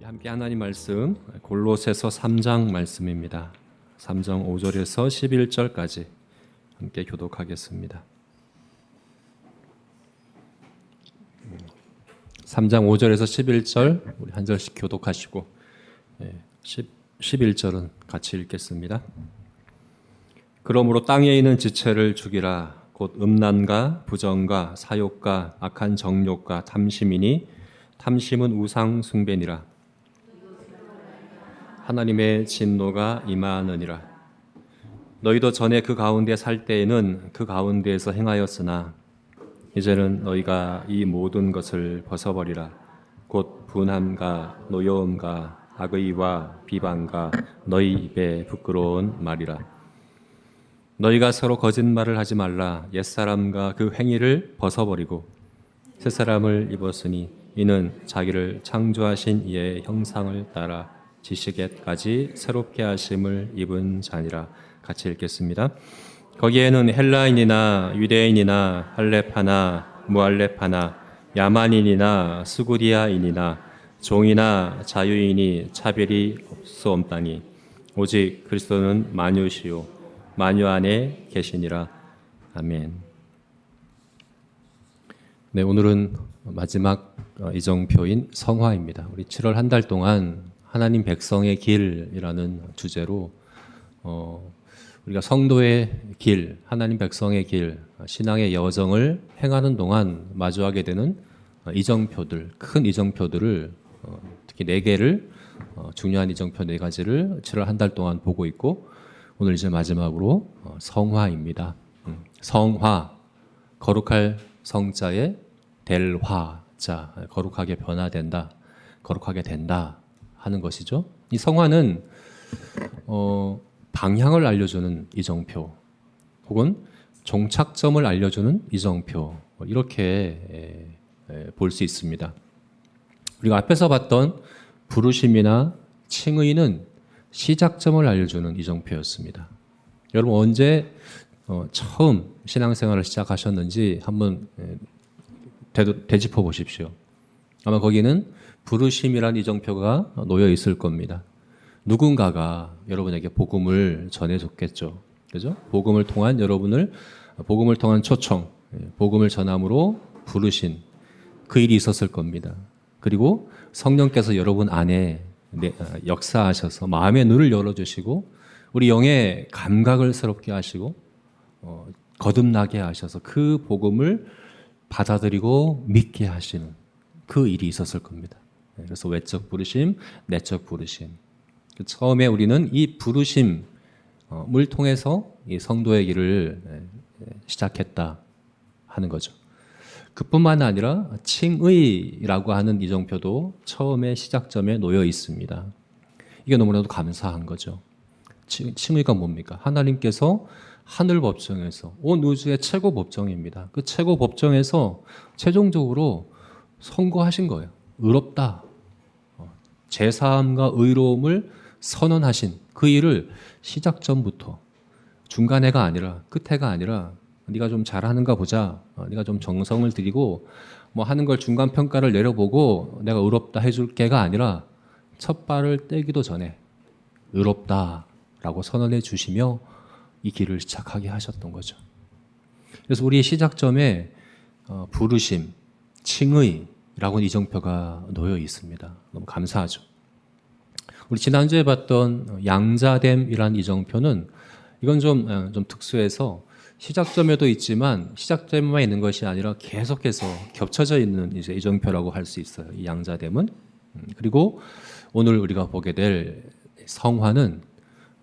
함께 하나님 말씀 골로새서 3장 말씀입니다. 3장 5절에서 11절까지 함께 교독하겠습니다. 3장 5절에서 11절 우리 한 절씩 교독하시고 11절은 같이 읽겠습니다. 그러므로 땅에 있는 지체를 죽이라. 곧 음란과 부정과 사욕과 악한 정욕과 탐심이니 탐심은 우상 숭배니라. 하나님의 진노가 임하느니라. 너희도 전에 그 가운데 살 때에는 그 가운데에서 행하였으나 이제는 너희가 이 모든 것을 벗어버리라. 곧 분함과 노여움과 악의와 비방과 너희 입에 부끄러운 말이라. 너희가 서로 거짓말을 하지 말라. 옛사람과 그 행위를 벗어버리고 새사람을 입었으니 이는 자기를 창조하신 이의 형상을 따라 지식에까지 새롭게 하심을 입은 자니라. 같이 읽겠습니다. 거기에는 헬라인이나 유대인이나 할렙하나 무할렙하나 야만인이나 스구디아인이나 종이나 자유인이 차별이 없사옵나니 오직 그리스도는 만유시요 만유 안에 계시니라. 아멘. 네, 오늘은 마지막 이정표인 성화입니다. 우리 7월 한 달 동안 하나님 백성의 길이라는 주제로 우리가 성도의 길, 하나님 백성의 길, 신앙의 여정을 행하는 동안 마주하게 되는 이정표들, 큰 이정표들을 특히 4개를 중요한 이정표 4가지를 7월 한 달 동안 보고 있고 오늘 이제 마지막으로 성화입니다. 성화, 거룩할 성자에 될 화자, 거룩하게 변화된다, 거룩하게 된다 하는 것이죠. 이 성화는 방향을 알려주는 이정표, 혹은 종착점을 알려주는 이정표, 이렇게 볼 수 있습니다. 우리가 앞에서 봤던 부르심이나 칭의는 시작점을 알려주는 이정표였습니다. 여러분 언제 처음 신앙생활을 시작하셨는지 한번 되짚어 보십시오. 아마 거기는 부르심이라는 이정표가 놓여 있을 겁니다. 누군가가 여러분에게 복음을 전해줬겠죠. 그죠? 복음을 통한 복음을 통한 초청, 복음을 전함으로 부르신 그 일이 있었을 겁니다. 그리고 성령께서 여러분 안에 역사하셔서 마음의 눈을 열어주시고 우리 영의 감각을 새롭게 하시고 거듭나게 하셔서 그 복음을 받아들이고 믿게 하시는 그 일이 있었을 겁니다. 그래서 외적 부르심, 내적 부르심. 처음에 우리는 이 부르심을 통해서 이 성도의 길을 시작했다 하는 거죠. 그뿐만 아니라 칭의라고 하는 이정표도 처음에 시작점에 놓여 있습니다. 이게 너무나도 감사한 거죠. 칭의가 뭡니까? 하나님께서 하늘 법정에서 온 우주의 최고 법정입니다. 그 최고 법정에서 최종적으로 선고하신 거예요. 의롭다. 제사함과 의로움을 선언하신 그 일을 시작점부터 중간에가 아니라 끝에가 아니라 네가 좀 잘하는가 보자. 네가 좀 정성을 들이고 뭐 하는 걸 중간 평가를 내려보고 내가 의롭다 해줄 게가 아니라 첫 발을 떼기도 전에 의롭다라고 선언해 주시며 이 길을 시작하게 하셨던 거죠. 그래서 우리의 시작점에 부르심, 칭의라고 이정표가 놓여 있습니다. 너무 감사하죠. 우리 지난주에 봤던 양자됨이라는 이정표는 이건 좀 특수해서 시작점에도 있지만 시작점에만 있는 것이 아니라 계속해서 겹쳐져 있는 이제 이정표라고 할 수 있어요. 이 양자됨은. 그리고 오늘 우리가 보게 될 성화는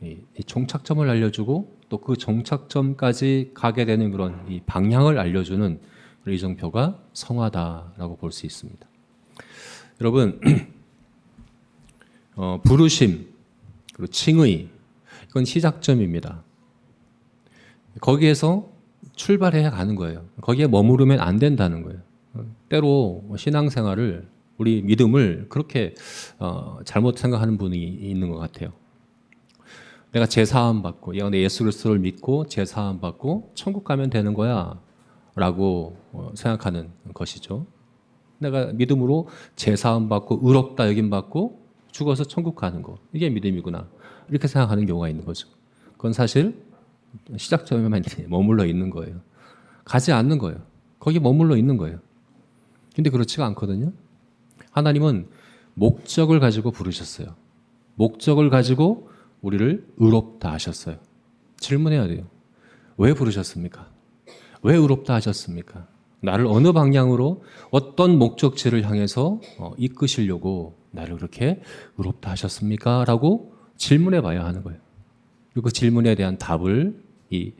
이 종착점을 알려주고 또 그 종착점까지 가게 되는 그런 이 방향을 알려주는 이정표가 성화다라고 볼 수 있습니다. 여러분, 부르심 그리고 칭의 이건 시작점입니다. 거기에서 출발해야 가는 거예요. 거기에 머무르면 안 된다는 거예요. 때로 신앙생활을 우리 믿음을 그렇게 잘못 생각하는 분이 있는 것 같아요. 내가 제사함 받고 내 예수 그리스도를 믿고 제사함 받고 천국 가면 되는 거야 라고 생각하는 것이죠. 내가 믿음으로 제사함 받고 의롭다 여김 받고 죽어서 천국 가는 거. 이게 믿음이구나. 이렇게 생각하는 경우가 있는 거죠. 그건 사실 시작점에만 머물러 있는 거예요. 가지 않는 거예요. 거기 머물러 있는 거예요. 근데 그렇지가 않거든요. 하나님은 목적을 가지고 부르셨어요. 목적을 가지고 우리를 의롭다 하셨어요. 질문해야 돼요. 왜 부르셨습니까? 왜 의롭다 하셨습니까? 나를 어느 방향으로 어떤 목적지를 향해서 이끄시려고 나를 그렇게 의롭다 하셨습니까? 라고 질문해 봐야 하는 거예요. 그리고 그 질문에 대한 답을 이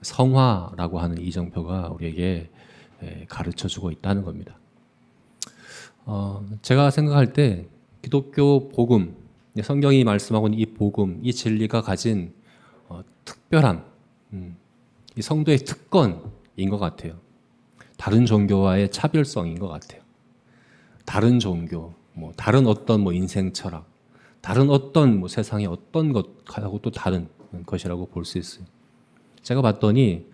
성화라고 하는 이정표가 우리에게 가르쳐 주고 있다는 겁니다. 제가 생각할 때 기독교 복음, 성경이 말씀하고 있는 이 복음, 이 진리가 가진 특별함, 이 성도의 특권인 것 같아요. 다른 종교와의 차별성인 것 같아요. 다른 종교, 다른 어떤 인생 철학, 다른 어떤 세상의 어떤 것하고 또 다른 것이라고 볼 수 있어요. 제가 봤더니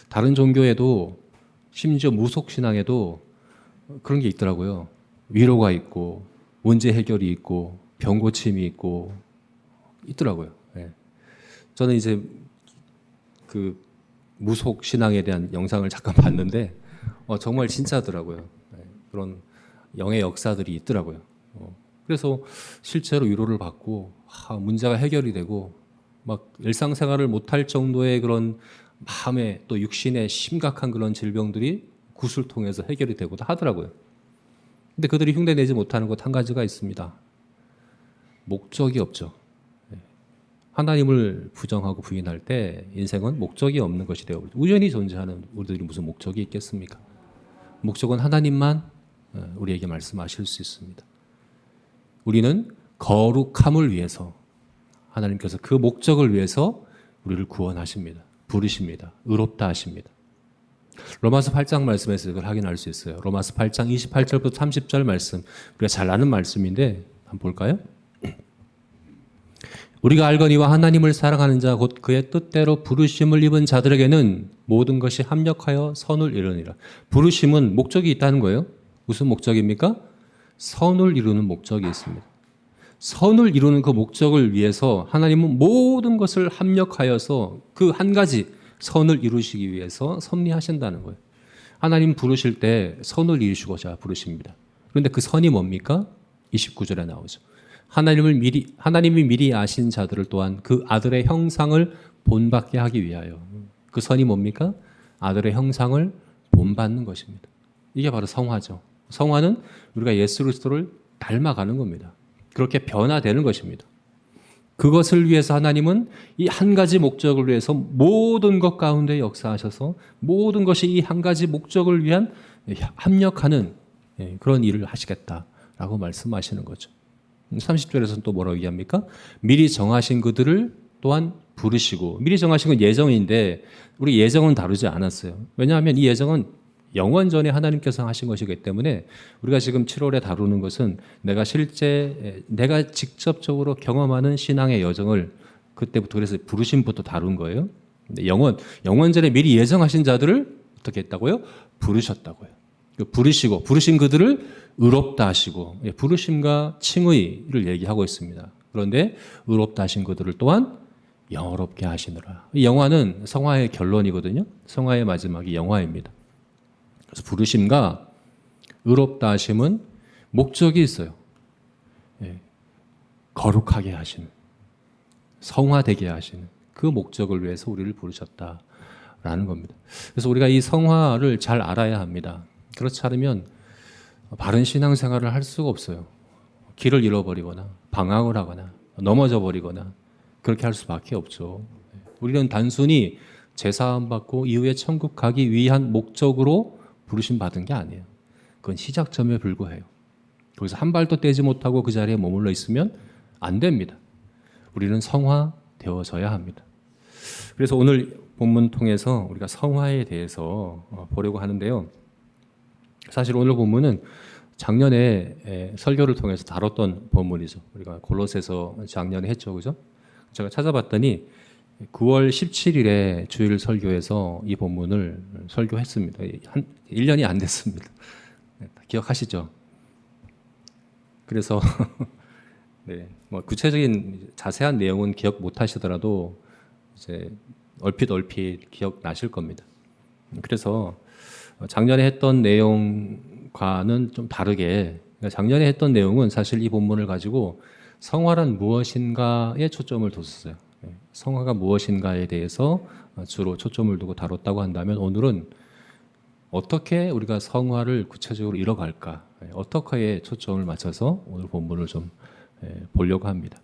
다른 종교에도 심지어 무속신앙에도 그런 게 있더라고요. 위로가 있고 문제 해결이 있고 병 고침이 있고 있더라고요. 네. 저는 이제 그 무속 신앙에 대한 영상을 잠깐 봤는데 정말 진짜더라고요. 네. 그런 영의 역사들이 있더라고요. 그래서 실제로 위로를 받고 문제가 해결이 되고 막 일상생활을 못할 정도의 그런 마음의 또 육신의 심각한 그런 질병들이 굿을 통해서 해결이 되고도 하더라고요. 근데 그들이 흉내내지 못하는 것 한 가지가 있습니다. 목적이 없죠. 하나님을 부정하고 부인할 때 인생은 목적이 없는 것이 되어버리죠. 우연히 존재하는 우리들이 무슨 목적이 있겠습니까? 목적은 하나님만 우리에게 말씀하실 수 있습니다. 우리는 거룩함을 위해서 하나님께서 그 목적을 위해서 우리를 구원하십니다. 부르십니다. 의롭다 하십니다. 로마서 8장 말씀에서 이걸 확인할 수 있어요. 로마서 8장 28절부터 30절 말씀, 우리가 잘 아는 말씀인데 한번 볼까요? 우리가 알거니와 하나님을 사랑하는 자 곧 그의 뜻대로 부르심을 입은 자들에게는 모든 것이 합력하여 선을 이루니라. 부르심은 목적이 있다는 거예요. 무슨 목적입니까? 선을 이루는 목적이 있습니다. 선을 이루는 그 목적을 위해서 하나님은 모든 것을 합력하여서 그 한 가지 선을 이루시기 위해서 섭리하신다는 거예요. 하나님 부르실 때 선을 이루시고자 부르십니다. 그런데 그 선이 뭡니까? 29절에 나오죠. 하나님이 미리 아신 자들을 또한 그 아들의 형상을 본받게 하기 위하여. 그 선이 뭡니까? 아들의 형상을 본받는 것입니다. 이게 바로 성화죠. 성화는 우리가 예수 그리스도를 닮아가는 겁니다. 그렇게 변화되는 것입니다. 그것을 위해서 하나님은 이 한 가지 목적을 위해서 모든 것 가운데 역사하셔서 모든 것이 이 한 가지 목적을 위한 합력하는 그런 일을 하시겠다라고 말씀하시는 거죠. 30절에서는 또 뭐라고 얘기합니까? 미리 정하신 그들을 또한 부르시고, 미리 정하신 건 예정인데 우리 예정은 다루지 않았어요. 왜냐하면 이 예정은 영원 전에 하나님께서 하신 것이기 때문에 우리가 지금 7월에 다루는 것은 내가 직접적으로 경험하는 신앙의 여정을 그때부터 그래서 부르심부터 다룬 거예요. 근데 영원 전에 미리 예정하신 자들을 어떻게 했다고요? 부르셨다고요. 부르시고 부르신 그들을 의롭다 하시고, 부르심과 칭의를 얘기하고 있습니다. 그런데 의롭다 하신 그들을 또한 영화롭게 하시느라. 이 영화는 성화의 결론이거든요. 성화의 마지막이 영화입니다. 그래서 부르심과 의롭다 하심은 목적이 있어요. 거룩하게 하시는, 성화되게 하시는 그 목적을 위해서 우리를 부르셨다라는 겁니다. 그래서 우리가 이 성화를 잘 알아야 합니다. 그렇지 않으면 바른 신앙생활을 할 수가 없어요. 길을 잃어버리거나 방황을 하거나 넘어져 버리거나 그렇게 할 수밖에 없죠. 우리는 단순히 제사함 받고 이후에 천국 가기 위한 목적으로 부르심 받은 게 아니에요. 그건 시작점에 불과해요. 거기서 한 발도 떼지 못하고 그 자리에 머물러 있으면 안 됩니다. 우리는 성화되어져야 합니다. 그래서 오늘 본문 통해서 우리가 성화에 대해서 보려고 하는데요. 사실 오늘 본문은 작년에 설교를 통해서 다뤘던 본문이죠. 우리가 골로새서 작년에 했죠, 그죠? 제가 찾아봤더니 9월 17일에 주일 설교에서 이 본문을 설교했습니다. 한 1년이 안 됐습니다. 기억하시죠? 그래서 네, 뭐 구체적인 자세한 내용은 기억 못 하시더라도 이제 얼핏 기억 나실 겁니다. 그래서 작년에 했던 내용과는 좀 다르게, 그러니까 작년에 했던 내용은 사실 이 본문을 가지고 성화란 무엇인가에 초점을 뒀었어요. 성화가 무엇인가에 대해서 주로 초점을 두고 다뤘다고 한다면, 오늘은 어떻게 우리가 성화를 구체적으로 이뤄갈까, 어떻게에 초점을 맞춰서 오늘 본문을 좀 보려고 합니다.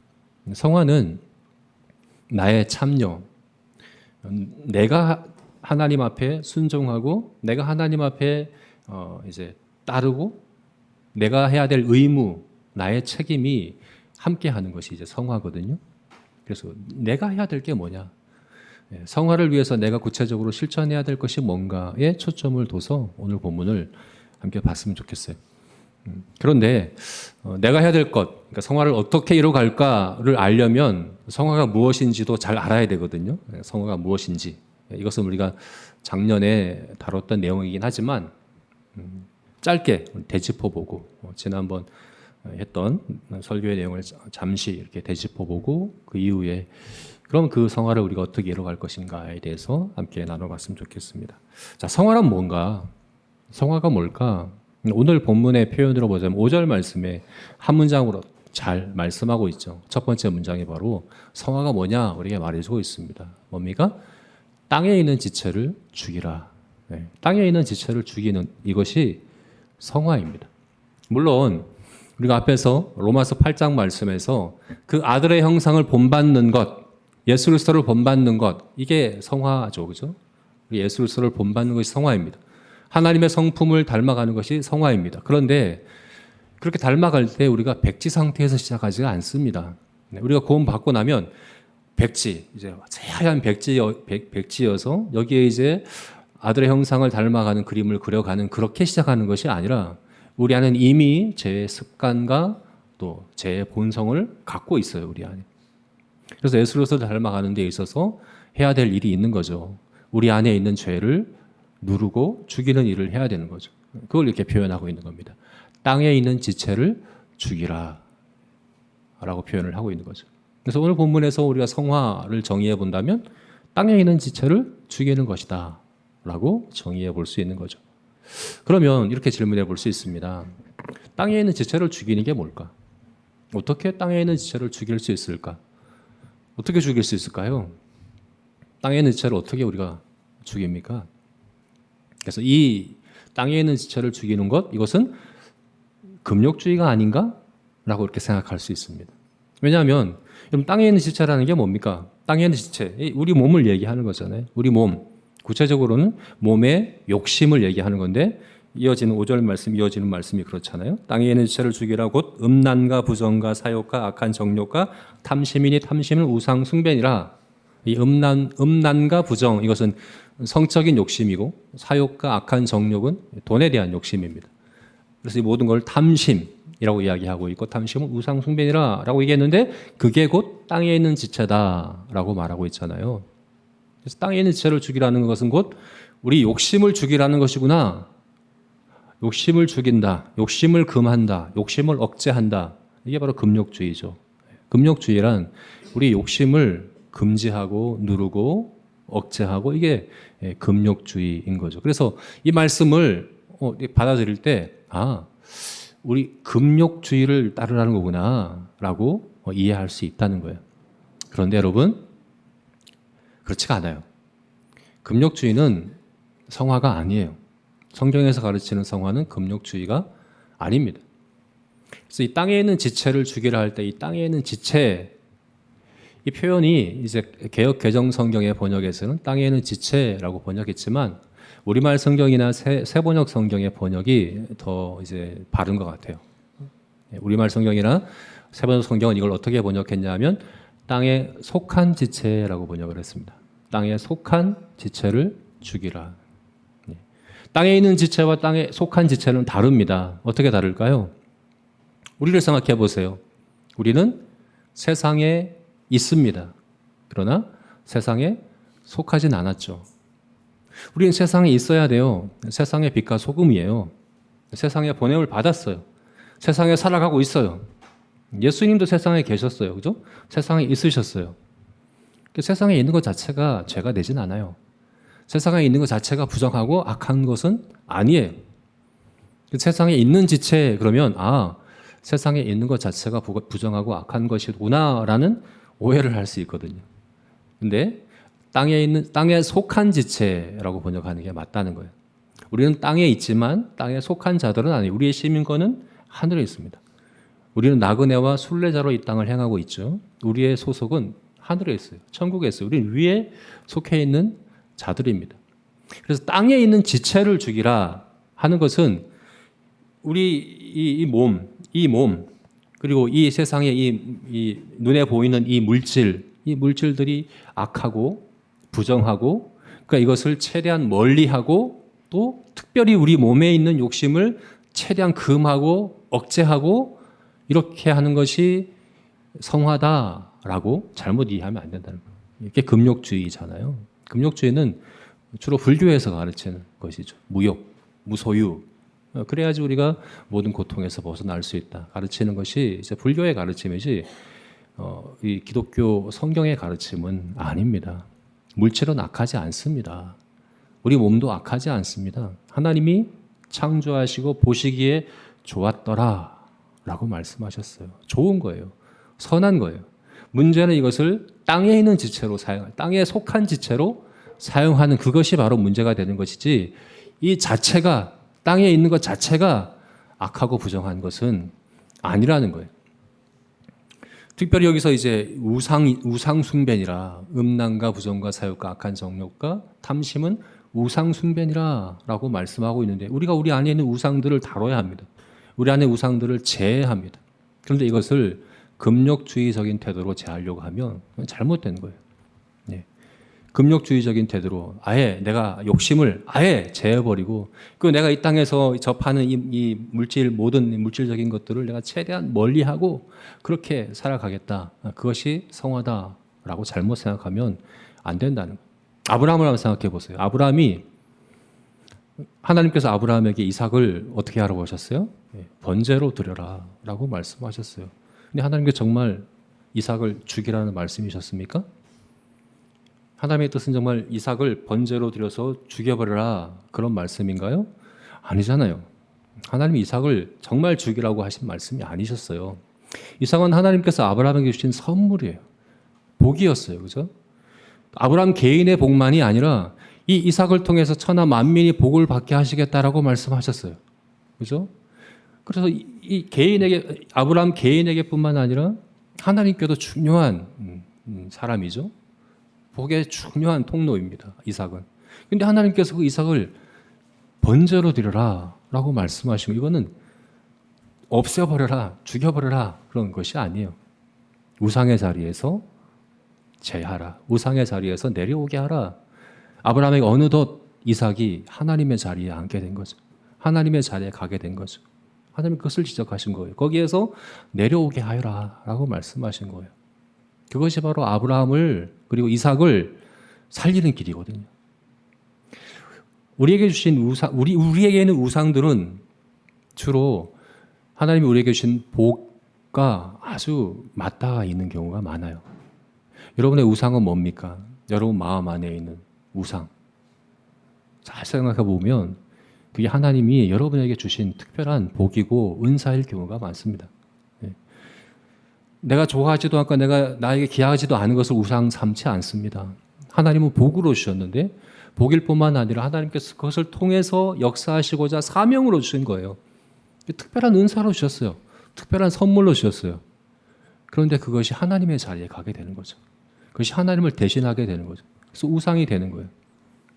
성화는 나의 참여, 내가 하나님 앞에 순종하고, 내가 하나님 앞에 이제 따르고, 내가 해야 될 의무, 나의 책임이 함께하는 것이 이제 성화거든요. 그래서 내가 해야 될 게 뭐냐, 성화를 위해서 내가 구체적으로 실천해야 될 것이 뭔가에 초점을 둬서 오늘 본문을 함께 봤으면 좋겠어요. 그런데 내가 해야 될 것, 그러니까 성화를 어떻게 이뤄갈까를 알려면 성화가 무엇인지도 잘 알아야 되거든요. 성화가 무엇인지, 이것은 우리가 작년에 다뤘던 내용이긴 하지만 짧게 되짚어보고, 지난번 했던 설교의 내용을 잠시 이렇게 되짚어보고, 그 이후에 그럼 그 성화를 우리가 어떻게 이뤄갈 것인가에 대해서 함께 나눠봤으면 좋겠습니다. 자, 성화란 뭔가? 성화가 뭘까? 오늘 본문의 표현으로 보자면 5절 말씀에 한 문장으로 잘 말씀하고 있죠. 첫 번째 문장이 바로 성화가 뭐냐 우리에게 말해주고 있습니다. 뭡니까? 땅에 있는 지체를 죽이라. 땅에 있는 지체를 죽이는 이것이 성화입니다. 물론 우리가 앞에서 로마서 8장 말씀에서 그 아들의 형상을 본받는 것, 예수 그리스도를 본받는 것, 이게 성화죠, 그죠? 예수 그리스도를 본받는 것이 성화입니다. 하나님의 성품을 닮아가는 것이 성화입니다. 그런데 그렇게 닮아갈 때 우리가 백지 상태에서 시작하지가 않습니다. 우리가 구원 받고 나면 백지, 이제 새하얀 백지여서 여기에 이제 아들의 형상을 닮아가는 그림을 그려가는, 그렇게 시작하는 것이 아니라 우리 안에는 이미 죄의 습관과 또 죄의 본성을 갖고 있어요, 우리 안에. 그래서 예수 그리스도를 닮아가는 데 있어서 해야 될 일이 있는 거죠. 우리 안에 있는 죄를 누르고 죽이는 일을 해야 되는 거죠. 그걸 이렇게 표현하고 있는 겁니다. 땅에 있는 지체를 죽이라 라고 표현을 하고 있는 거죠. 그래서 오늘 본문에서 우리가 성화를 정의해 본다면 땅에 있는 지체를 죽이는 것이다 라고 정의해 볼 수 있는 거죠. 그러면 이렇게 질문해 볼 수 있습니다. 땅에 있는 지체를 죽이는 게 뭘까? 어떻게 땅에 있는 지체를 죽일 수 있을까? 어떻게 죽일 수 있을까요? 땅에 있는 지체를 어떻게 우리가 죽입니까? 그래서 이 땅에 있는 지체를 죽이는 것, 이것은 금욕주의가 아닌가? 라고 이렇게 생각할 수 있습니다. 왜냐하면 땅에 있는 지체라는 게 뭡니까? 땅에 있는 지체, 우리 몸을 얘기하는 거잖아요. 우리 몸, 구체적으로는 몸의 욕심을 얘기하는 건데, 이어지는 5절 말씀, 이어지는 말씀이 그렇잖아요. 땅에 있는 지체를 죽이라 곧 음란과 부정과 사욕과 악한 정욕과 탐심이니 탐심은 우상 숭배니라. 이 음란과 부정, 이것은 성적인 욕심이고, 사욕과 악한 정욕은 돈에 대한 욕심입니다. 그래서 이 모든 걸 탐심이라고 이야기하고 있고, 탐심은 우상 숭배니라 라고 얘기했는데, 그게 곧 땅에 있는 지체다라고 말하고 있잖아요. 그래서 땅에 있는 지체를 죽이라는 것은 곧 우리 욕심을 죽이라는 것이구나. 욕심을 죽인다, 욕심을 금한다, 욕심을 억제한다. 이게 바로 금욕주의죠. 금욕주의란 우리 욕심을 금지하고 누르고 억제하고, 이게 금욕주의인 거죠. 그래서 이 말씀을 받아들일 때, 우리 금욕주의를 따르라는 거구나 라고 이해할 수 있다는 거예요. 그런데 여러분, 그렇지가 않아요. 금욕주의는 성화가 아니에요. 성경에서 가르치는 성화는 금욕주의가 아닙니다. 그래서 이 땅에 있는 지체를 죽이라 할 때, 이 땅에 있는 지체, 이 표현이 이제 개역 개정 성경의 번역에서는 땅에 있는 지체라고 번역했지만, 우리말 성경이나 새번역 성경의 번역이 더 이제 바른 것 같아요. 우리말 성경이나 새번역 성경은 이걸 어떻게 번역했냐면 땅에 속한 지체라고 번역을 했습니다. 땅에 속한 지체를 죽이라. 땅에 있는 지체와 땅에 속한 지체는 다릅니다. 어떻게 다를까요? 우리를 생각해 보세요. 우리는 세상에 있습니다. 그러나 세상에 속하진 않았죠. 우리는 세상에 있어야 돼요. 세상의 빛과 소금이에요. 세상에 보냄을 받았어요. 세상에 살아가고 있어요. 예수님도 세상에 계셨어요. 그죠? 세상에 있으셨어요. 세상에 있는 것 자체가 죄가 되진 않아요. 세상에 있는 것 자체가 부정하고 악한 것은 아니에요. 세상에 있는 지체 그러면 세상에 있는 것 자체가 부정하고 악한 것이구나라는 오해를 할 수 있거든요. 근데 땅에 속한 지체라고 번역하는 게 맞다는 거예요. 우리는 땅에 있지만 땅에 속한 자들은 아니에요. 우리의 시민권은 하늘에 있습니다. 우리는 나그네와 순례자로 이 땅을 행하고 있죠. 우리의 소속은 하늘에 있어요. 천국에 있어요. 우리는 위에 속해 있는 자들입니다. 그래서 땅에 있는 지체를 죽이라 하는 것은 우리 이 몸 그리고 이 세상에 이 눈에 보이는 이 물질들이 악하고 부정하고 그러니까 이것을 최대한 멀리하고 또 특별히 우리 몸에 있는 욕심을 최대한 금하고 억제하고 이렇게 하는 것이 성화다라고 잘못 이해하면 안 된다는 거예요. 이게 금욕주의잖아요. 금욕주의는 주로 불교에서 가르치는 것이죠. 무욕, 무소유. 그래야지 우리가 모든 고통에서 벗어날 수 있다. 가르치는 것이 이제 불교의 가르침이지 이 기독교 성경의 가르침은 아닙니다. 물질은 악하지 않습니다. 우리 몸도 악하지 않습니다. 하나님이 창조하시고 보시기에 좋았더라 라고 말씀하셨어요. 좋은 거예요. 선한 거예요. 문제는 이것을 땅에 있는 지체로 땅에 속한 지체로 사용하는 그것이 바로 문제가 되는 것이지 이 자체가 땅에 있는 것 자체가 악하고 부정한 것은 아니라는 거예요. 특별히 여기서 이제 우상 숭배니라 음란과 부정과 사욕과 악한 정욕과 탐심은 우상 숭배니라라고 말씀하고 있는데 우리가 우리 안에 있는 우상들을 다뤄야 합니다. 우리 안에 우상들을 제해합니다. 그런데 이것을 금욕주의적인 태도로 제하려고 하면 잘못된 거예요. 네. 금욕주의적인 태도로 아예 내가 욕심을 아예 제해버리고 그 내가 이 땅에서 접하는 이 모든 물질적인 것들을 내가 최대한 멀리하고 그렇게 살아가겠다. 그것이 성화다라고 잘못 생각하면 안 된다는 거예요. 아브라함을 한번 생각해 보세요. 하나님께서 아브라함에게 이삭을 어떻게 하라고 하셨어요? 번제로 드려라 라고 말씀하셨어요. 근데 하나님께서 정말 이삭을 죽이라는 말씀이셨습니까? 하나님의 뜻은 정말 이삭을 번제로 드려서 죽여버려라 그런 말씀인가요? 아니잖아요. 하나님이 이삭을 정말 죽이라고 하신 말씀이 아니셨어요. 이삭은 하나님께서 아브라함에게 주신 선물이에요. 복이었어요. 그죠? 아브라함 개인의 복만이 아니라 이 이삭을 통해서 천하 만민이 복을 받게 하시겠다라고 말씀하셨어요. 그죠? 그래서 이 아브라함 개인에게뿐만 아니라 하나님께도 중요한 사람이죠. 복의 중요한 통로입니다. 이삭은. 근데 하나님께서 그 이삭을 번제로 드려라라고 말씀하시고 이거는 없애버려라, 죽여버려라 그런 것이 아니에요. 우상의 자리에서 제하라. 우상의 자리에서 내려오게 하라. 아브라함에게 어느덧 이삭이 하나님의 자리에 앉게 된 거죠. 하나님의 자리에 가게 된 거죠. 하나님 그것을 지적하신 거예요. 거기에서 내려오게 하여라 라고 말씀하신 거예요. 그것이 바로 아브라함을 그리고 이삭을 살리는 길이거든요. 우리에게 주신 우리에게 있는 우상들은 주로 하나님이 우리에게 주신 복과 아주 맞닿아 있는 경우가 많아요. 여러분의 우상은 뭡니까? 여러분 마음 안에 있는 우상. 잘 생각해 보면 그게 하나님이 여러분에게 주신 특별한 복이고 은사일 경우가 많습니다. 내가 좋아하지도 않고 내가 나에게 기하지도 않은 것을 우상 삼지 않습니다. 하나님은 복으로 주셨는데 복일 뿐만 아니라 하나님께서 그것을 통해서 역사하시고자 사명으로 주신 거예요. 특별한 은사로 주셨어요. 특별한 선물로 주셨어요. 그런데 그것이 하나님의 자리에 가게 되는 거죠. 그것이 하나님을 대신하게 되는 거죠. 그래서 우상이 되는 거예요.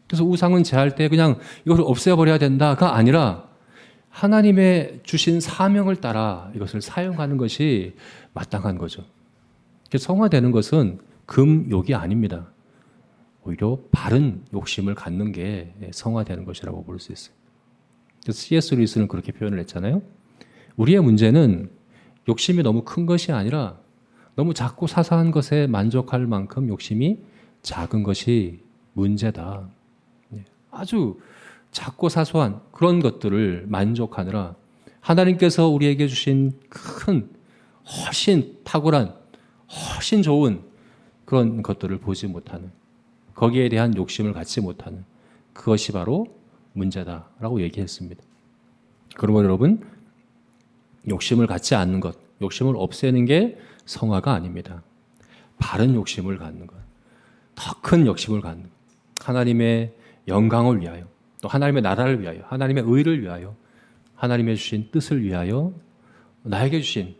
그래서 우상은 제할 때 그냥 이것을 없애버려야 된다가 아니라 하나님의 주신 사명을 따라 이것을 사용하는 것이 마땅한 거죠. 성화되는 것은 금욕이 아닙니다. 오히려 바른 욕심을 갖는 게 성화되는 것이라고 볼 수 있어요. 그래서 C.S. 루이스는 그렇게 표현을 했잖아요. 우리의 문제는 욕심이 너무 큰 것이 아니라 너무 작고 사소한 것에 만족할 만큼 욕심이 작은 것이 문제다. 아주 작고 사소한 그런 것들을 만족하느라 하나님께서 우리에게 주신 큰 훨씬 탁월한, 훨씬 좋은 그런 것들을 보지 못하는, 거기에 대한 욕심을 갖지 못하는 그것이 바로 문제다라고 얘기했습니다. 그러면 여러분, 욕심을 갖지 않는 것, 욕심을 없애는 게 성화가 아닙니다. 바른 욕심을 갖는 것, 더 큰 욕심을 갖는 것, 하나님의 영광을 위하여, 또 하나님의 나라를 위하여, 하나님의 의를 위하여, 하나님의 주신 뜻을 위하여 나에게 주신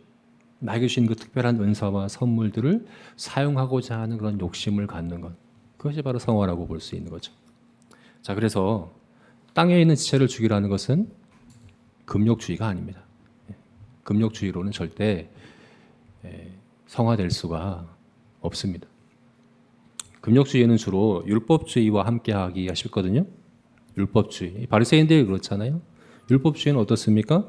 그 특별한 은사와 선물들을 사용하고자 하는 그런 욕심을 갖는 것, 그것이 바로 성화라고 볼 수 있는 거죠. 자, 그래서 땅에 있는 지체를 죽이라는 것은 금욕주의가 아닙니다. 금욕주의로는 절대 성화될 수가 없습니다. 금욕주의는 주로 율법주의와 함께하기가 쉽거든요. 율법주의. 바리새인들이 그렇잖아요. 율법주의는 어떻습니까?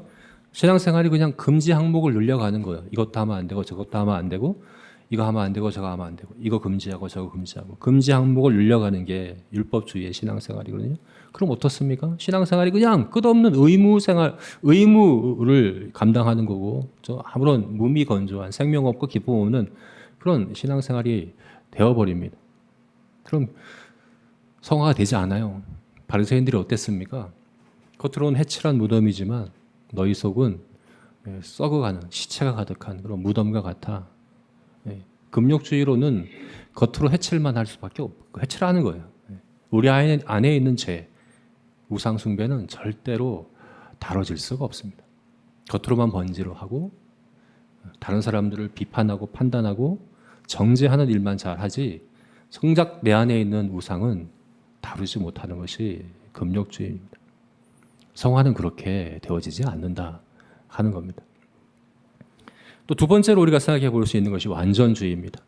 신앙생활이 그냥 금지 항목을 늘려가는 거예요. 이것도 하면 안 되고 저것도 하면 안 되고 이거 하면 안 되고 저거 하면 안 되고 이거 금지하고 저거 금지하고 금지 항목을 늘려가는 게 율법주의의 신앙생활이거든요. 그럼 어떻습니까? 신앙생활이 그냥 끝없는 의무를 감당하는 거고 아무런 무미건조한 생명 없고 기쁨 없는 그런 신앙생활이 되어버립니다. 그럼 성화가 되지 않아요. 바리새인들이 어땠습니까? 겉으로는 해칠한 무덤이지만 너희 속은 썩어가는 시체가 가득한 그런 무덤과 같아. 금욕주의로는 겉으로 해칠만 할 수밖에 없고 해칠하는 거예요. 우리 안에 있는 죄, 우상 숭배는 절대로 다뤄질 수가 없습니다. 겉으로만 번지르하고 다른 사람들을 비판하고 판단하고 정죄하는 일만 잘하지 정작 내 안에 있는 우상은 다루지 못하는 것이 금욕주의입니다. 성화는 그렇게 되어지지 않는다 하는 겁니다. 또 두 번째로 우리가 생각해 볼 수 있는 것이 완전주의입니다.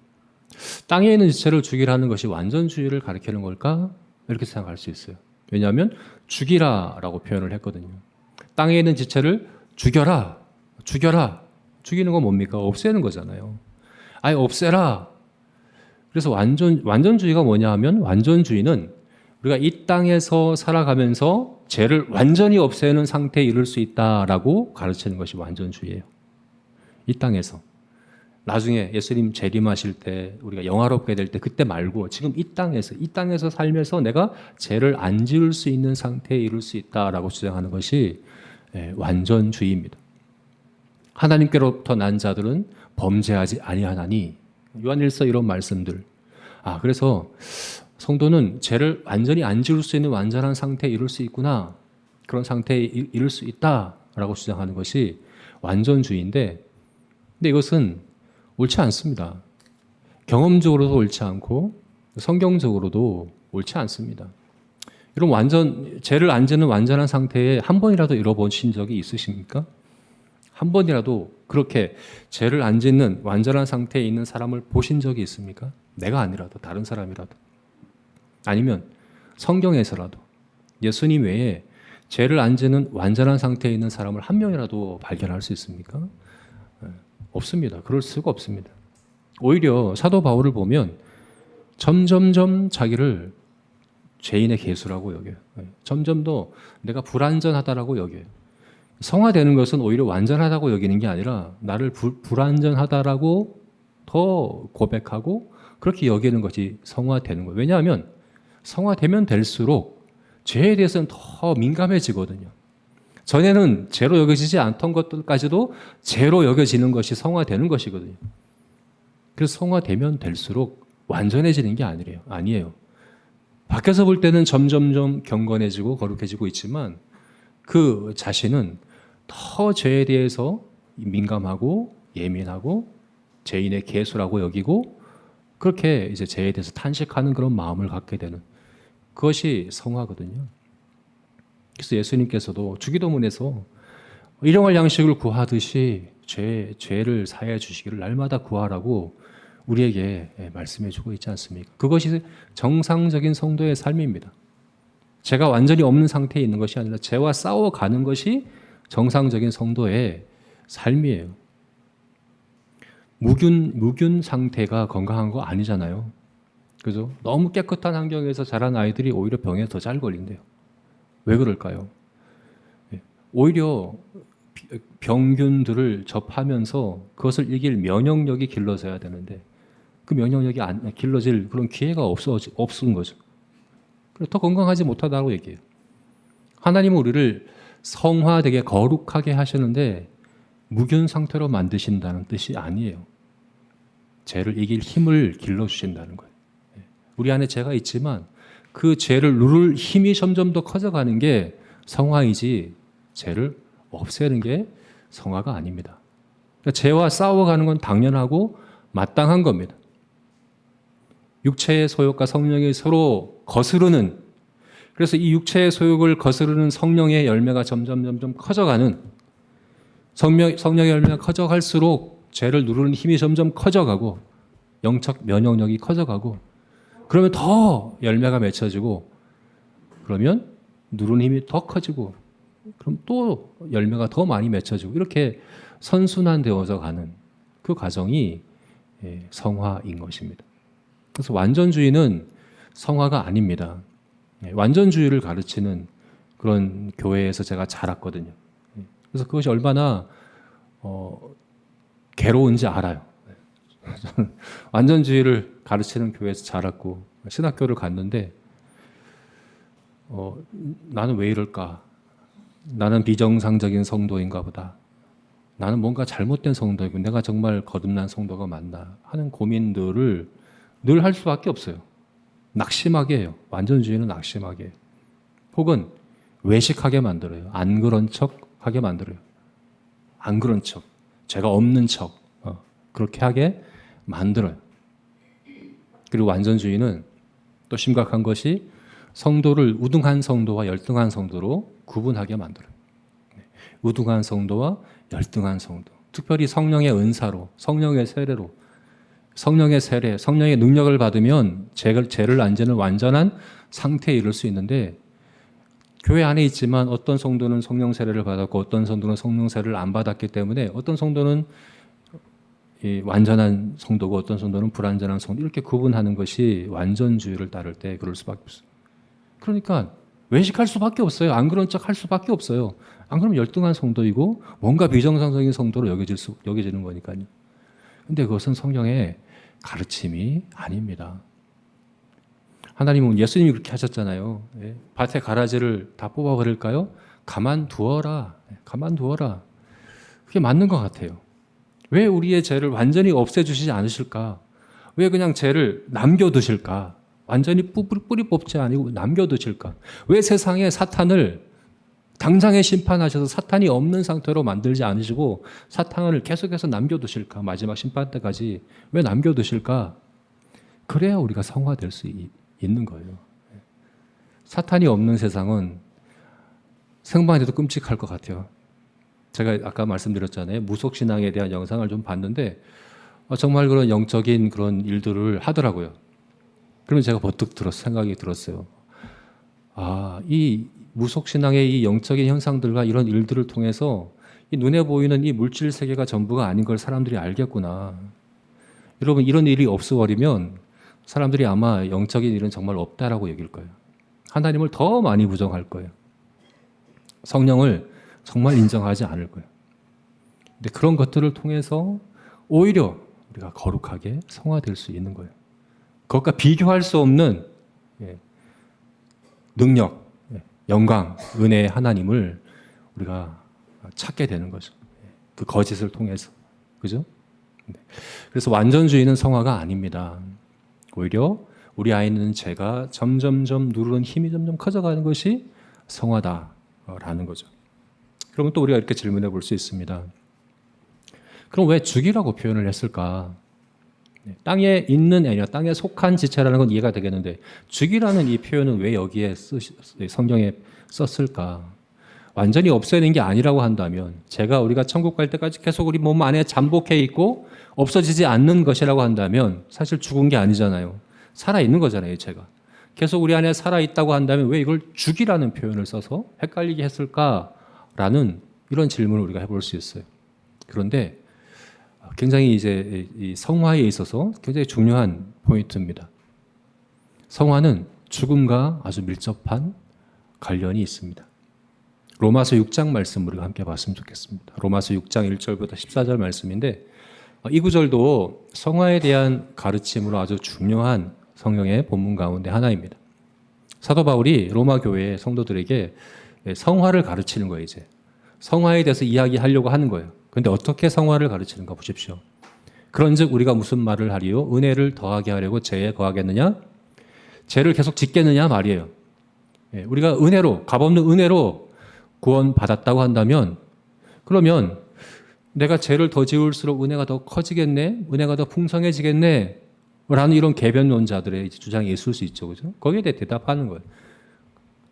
땅에 있는 지체를 죽이라는 것이 완전주의를 가리키는 걸까? 이렇게 생각할 수 있어요. 왜냐하면 죽이라라고 표현을 했거든요. 땅에 있는 지체를 죽여라. 죽이는 건 뭡니까? 없애는 거잖아요. 아예 없애라. 그래서 완전주의가 뭐냐 하면 완전주의는 우리가 이 땅에서 살아가면서 죄를 완전히 없애는 상태에 이를 수 있다라고 가르치는 것이 완전주의예요. 이 땅에서. 나중에 예수님 재림하실 때 우리가 영화롭게 될 때 그때 말고 지금 이 땅에서 살면서 내가 죄를 안 지을 수 있는 상태에 이를 수 있다라고 주장하는 것이 완전주의입니다. 하나님께로부터 난 자들은 범죄하지 아니하나니 요한일서 이런 말씀들. 그래서 성도는 죄를 완전히 안 지을 수 있는 완전한 상태에 이를 수 있구나. 그런 상태에 이를 수 있다라고 주장하는 것이 완전주의인데 근데 이것은 옳지 않습니다. 경험적으로도 옳지 않고 성경적으로도 옳지 않습니다. 이런 죄를 안 지는 완전한 상태에 한 번이라도 이뤄보신 적이 있으십니까? 한 번이라도 그렇게 죄를 안 짓는 완전한 상태에 있는 사람을 보신 적이 있습니까? 내가 아니라도 다른 사람이라도 아니면 성경에서라도 예수님 외에 죄를 안 지는 완전한 상태에 있는 사람을 한 명이라도 발견할 수 있습니까? 없습니다. 그럴 수가 없습니다. 오히려 사도 바울을 보면 점점점 자기를 죄인의 개수라고 여겨요. 점점 더 내가 불완전하다라고 여겨요. 성화되는 것은 오히려 완전하다고 여기는 게 아니라 나를 불완전하다라고 더 고백하고 그렇게 여기는 것이 성화되는 거예요. 왜냐하면 성화되면 될수록 죄에 대해서는 더 민감해지거든요. 전에는 죄로 여겨지지 않던 것들까지도 죄로 여겨지는 것이 성화되는 것이거든요. 그래서 성화되면 될수록 완전해지는 게 아니에요. 밖에서 볼 때는 점점점 경건해지고 거룩해지고 있지만 그 자신은 더 죄에 대해서 민감하고 예민하고 죄인의 개수라고 여기고 그렇게 이제 죄에 대해서 탄식하는 그런 마음을 갖게 되는 그것이 성화거든요. 그래서 예수님께서도 주기도문에서 일용할 양식을 구하듯이 죄를 사해 주시기를 날마다 구하라고 우리에게 말씀해 주고 있지 않습니까? 그것이 정상적인 성도의 삶입니다. 죄가 완전히 없는 상태에 있는 것이 아니라 죄와 싸워가는 것이 정상적인 성도의 삶이에요. 무균 상태가 건강한 거 아니잖아요. 그죠? 너무 깨끗한 환경에서 자란 아이들이 오히려 병에 더 잘 걸린대요. 왜 그럴까요? 오히려 병균들을 접하면서 그것을 이길 면역력이 길러져야 되는데 그 면역력이 안 길러질 그런 기회가 없은 거죠. 그래서 더 건강하지 못하다고 얘기해요. 하나님은 우리를 성화되게 거룩하게 하시는데 무균 상태로 만드신다는 뜻이 아니에요. 죄를 이길 힘을 길러주신다는 거예요. 우리 안에 죄가 있지만 그 죄를 누를 힘이 점점 더 커져가는 게 성화이지 죄를 없애는 게 성화가 아닙니다. 그러니까 죄와 싸워가는 건 당연하고 마땅한 겁니다. 육체의 소욕과 성령이 서로 거스르는, 그래서 이 육체의 소욕을 거스르는 성령의 열매가 점점 커져가는, 성령의 열매가 커져갈수록 죄를 누르는 힘이 점점 커져가고 영적 면역력이 커져가고, 그러면 더 열매가 맺혀지고, 그러면 누르는 힘이 더 커지고, 그럼 또 열매가 더 많이 맺혀지고, 이렇게 선순환되어서 가는 그 과정이 성화인 것입니다. 그래서 완전주의는 성화가 아닙니다. 완전주의를 가르치는 그런 교회에서 제가 자랐거든요. 그래서 그것이 얼마나 괴로운지 알아요. 완전주의를 가르치는 교회에서 자랐고 신학교를 갔는데 나는 왜 이럴까? 나는 비정상적인 성도인가 보다. 나는 뭔가 잘못된 성도이고 내가 정말 거듭난 성도가 맞나 하는 고민들을 늘 할 수밖에 없어요. 낙심하게 해요. 완전주의는 낙심하게 해요. 혹은 외식하게 만들어요. 안 그런 척 하게 만들어요. 안 그런 척, 죄가 없는 척 그렇게 하게 만들어요. 그리고 완전주의는 또 심각한 것이 성도를 우등한 성도와 열등한 성도로 구분하게 만들어요. 우등한 성도와 열등한 성도, 특별히 성령의 은사로, 성령의 세례로, 성령의 세례, 성령의 능력을 받으면 죄를 안 지는 완전한 상태에 이를 수 있는데, 교회 안에 있지만 어떤 성도는 성령 세례를 받았고 어떤 성도는 성령 세례를 안 받았기 때문에 어떤 성도는 완전한 성도고 어떤 성도는 불완전한 성도, 이렇게 구분하는 것이 완전주의를 따를 때 그럴 수밖에 없어요. 그러니까 외식할 수밖에 없어요. 안 그런 척 할 수밖에 없어요. 안 그러면 열등한 성도이고 뭔가 비정상적인 성도로 여겨지는 거니까요. 근데 그것은 성령의 가르침이 아닙니다. 하나님은, 예수님이 그렇게 하셨잖아요. 밭에 가라지를 다 뽑아버릴까요? 가만두어라. 가만두어라. 그게 맞는 것 같아요. 왜 우리의 죄를 완전히 없애주시지 않으실까? 왜 그냥 죄를 남겨두실까? 완전히 뿌리 뽑지 아니고 남겨두실까? 왜 세상에 사탄을 당장에 심판하셔서 사탄이 없는 상태로 만들지 않으시고 사탄을 계속해서 남겨두실까? 마지막 심판 때까지 왜 남겨두실까? 그래야 우리가 성화될 수 있는 거예요. 사탄이 없는 세상은 생각만 해도 끔찍할 것 같아요. 제가 아까 말씀드렸잖아요. 무속신앙에 대한 영상을 좀 봤는데 정말 그런 영적인 그런 일들을 하더라고요. 그러면 제가 버뜩 생각이 들었어요. 이 무속신앙의 이 영적인 현상들과 이런 일들을 통해서 이 눈에 보이는 이 물질 세계가 전부가 아닌 걸 사람들이 알겠구나. 여러분, 이런 일이 없어버리면 사람들이 아마 영적인 일은 정말 없다라고 여길 거예요. 하나님을 더 많이 부정할 거예요. 성령을 정말 인정하지 않을 거예요. 근데 그런 것들을 통해서 오히려 우리가 거룩하게 성화될 수 있는 거예요. 그것과 비교할 수 없는 능력, 영광, 은혜의 하나님을 우리가 찾게 되는 거죠. 그 거짓을 통해서. 그죠? 그래서 완전주의는 성화가 아닙니다. 오히려 우리 안에 있는 죄가 점점점 누르는 힘이 점점 커져가는 것이 성화다라는 거죠. 그러면 또 우리가 이렇게 질문해 볼 수 있습니다. 그럼 왜 죽이라고 표현을 했을까? 땅에 있는 애냐, 땅에 속한 지체라는 건 이해가 되겠는데 죽이라는 이 표현은 왜 여기에 성경에 썼을까? 완전히 없애는 게 아니라고 한다면, 제가 우리가 천국 갈 때까지 계속 우리 몸 안에 잠복해 있고 없어지지 않는 것이라고 한다면 사실 죽은 게 아니잖아요. 살아있는 거잖아요, 제가. 계속 우리 안에 살아있다고 한다면 왜 이걸 죽이라는 표현을 써서 헷갈리게 했을까라는 이런 질문을 우리가 해볼 수 있어요. 그런데 굉장히 이제 이 성화에 있어서 굉장히 중요한 포인트입니다. 성화는 죽음과 아주 밀접한 관련이 있습니다. 로마서 6장 말씀 우리가 함께 봤으면 좋겠습니다. 로마서 6장 1절부터 14절 말씀인데 이 구절도 성화에 대한 가르침으로 아주 중요한 성경의 본문 가운데 하나입니다. 사도 바울이 로마 교회 성도들에게 성화를 가르치는 거예요. 이제 성화에 대해서 이야기하려고 하는 거예요. 그런데 어떻게 성화를 가르치는가 보십시오. 그런즉 우리가 무슨 말을 하리요? 은혜를 더하게 하려고 죄에 거하겠느냐? 죄를 계속 짓겠느냐 말이에요. 우리가 은혜로, 값없는 은혜로 구원받았다고 한다면 그러면 내가 죄를 더 지을수록 은혜가 더 커지겠네? 은혜가 더 풍성해지겠네? 라는 이런 개변론자들의 주장이 있을 수 있죠. 그죠? 거기에 대해 대답하는 거예요.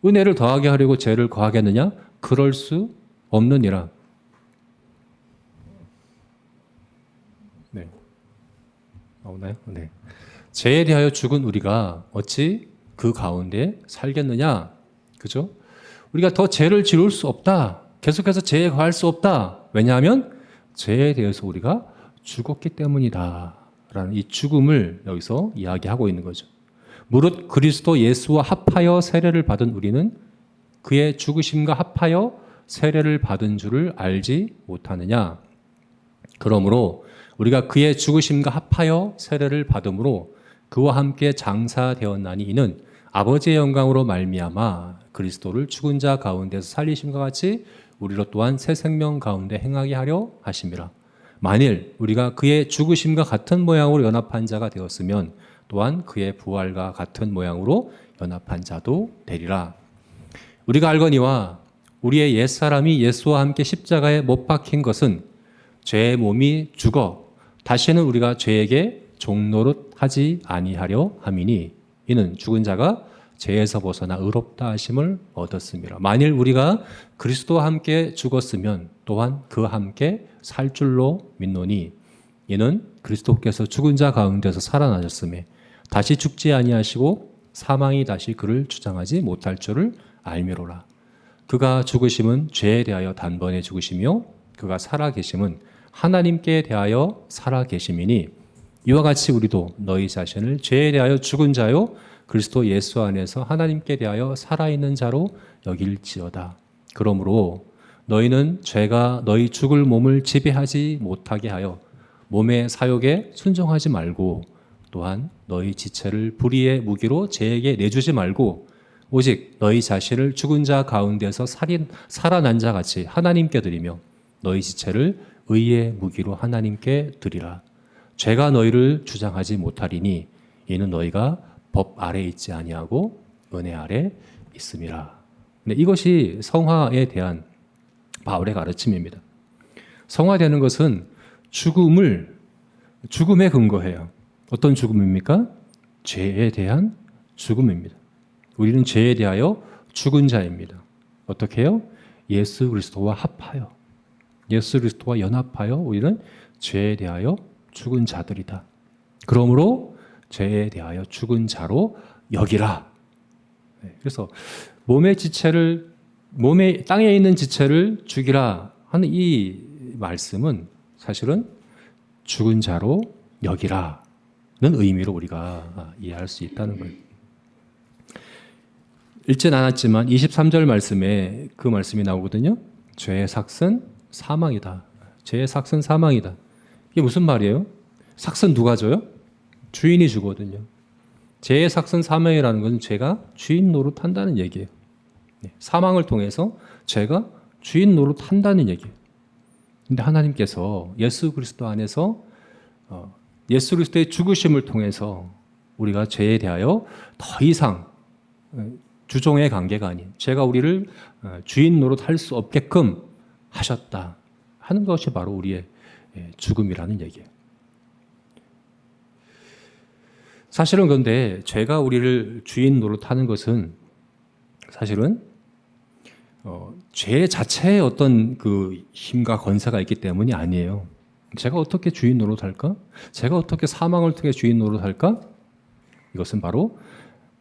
은혜를 더하게 하려고 죄를 거하겠느냐? 그럴 수 없느니라. 네. 나오나요? 네. 죄에 대하여 죽은 우리가 어찌 그 가운데 살겠느냐? 그죠? 우리가 더 죄를 지을 수 없다. 계속해서 죄에 거할 수 없다. 왜냐하면 죄에 대해서 우리가 죽었기 때문이다. 라는 이 죽음을 여기서 이야기하고 있는 거죠. 무릇 그리스도 예수와 합하여 세례를 받은 우리는 그의 죽으심과 합하여 세례를 받은 줄을 알지 못하느냐. 그러므로 우리가 그의 죽으심과 합하여 세례를 받음으로 그와 함께 장사되었나니 이는 아버지의 영광으로 말미암아 그리스도를 죽은 자 가운데서 살리심과 같이 우리로 또한 새 생명 가운데 행하게 하려 하심이라. 만일 우리가 그의 죽으심과 같은 모양으로 연합한 자가 되었으면 또한 그의 부활과 같은 모양으로 연합한 자도 되리라. 우리가 알거니와 우리의 옛사람이 예수와 함께 십자가에 못 박힌 것은 죄의 몸이 죽어 다시는 우리가 죄에게 종노릇 하지 아니하려 함이니 이는 죽은 자가 죄에서 벗어나 의롭다 하심을 얻었습니다. 만일 우리가 그리스도와 함께 죽었으면 또한 그와 함께 살 줄로 믿노니 이는 그리스도께서 죽은 자 가운데서 살아나셨음에 다시 죽지 아니하시고 사망이 다시 그를 주장하지 못할 줄을 알미로라. 그가 죽으심은 죄에 대하여 단번에 죽으시며 그가 살아계심은 하나님께 대하여 살아계심이니 이와 같이 우리도 너희 자신을 죄에 대하여 죽은 자요 그리스도 예수 안에서 하나님께 대하여 살아있는 자로 여길지어다. 그러므로 너희는 죄가 너희 죽을 몸을 지배하지 못하게 하여 몸의 사욕에 순종하지 말고 또한 너희 지체를 불의의 무기로 죄에게 내주지 말고 오직 너희 자신을 죽은 자 가운데서 살아난 자 같이 하나님께 드리며 너희 지체를 의의 무기로 하나님께 드리라. 죄가 너희를 주장하지 못하리니 이는 너희가 법 아래 있지 아니하고 은혜 아래 있음이라. 네, 이것이 성화에 대한 바울의 가르침입니다. 성화되는 것은 죽음에 근거해요. 어떤 죽음입니까? 죄에 대한 죽음입니다. 우리는 죄에 대하여 죽은 자입니다. 어떻게 해요? 예수 그리스도와 합하여, 예수 그리스도와 연합하여 우리는 죄에 대하여 죽은 자들이다. 그러므로 죄에 대하여 죽은 자로 여기라. 그래서 땅에 있는 지체를 죽이라 하는 이 말씀은 사실은 죽은 자로 여기라는 의미로 우리가 이해할 수 있다는 거예요. 읽진 않았지만 23절 말씀에 그 말씀이 나오거든요. 죄의 삭은 사망이다. 죄의 삭은 사망이다. 이게 무슨 말이에요? 삭은 누가 줘요? 주인이 주거든요. 죄의 삭은 사망이라는 것은 죄가 주인 노릇한다는 얘기예요. 사망을 통해서 죄가 주인 노릇한다는 얘기예요. 그런데 하나님께서 예수 그리스도 안에서 예수 그리스도의 죽으심을 통해서 우리가 죄에 대하여 더 이상 주종의 관계가 아닌 죄가 우리를 주인 노릇할 수 없게끔 하셨다 하는 것이 바로 우리의 죽음이라는 얘기예요. 사실은 그런데 죄가 우리를 주인 노릇하는 것은 사실은 죄 자체의 어떤 그 힘과 권세가 있기 때문이 아니에요. 제가 어떻게 주인 노릇할까? 제가 어떻게 사망을 통해 주인 노릇할까? 이것은 바로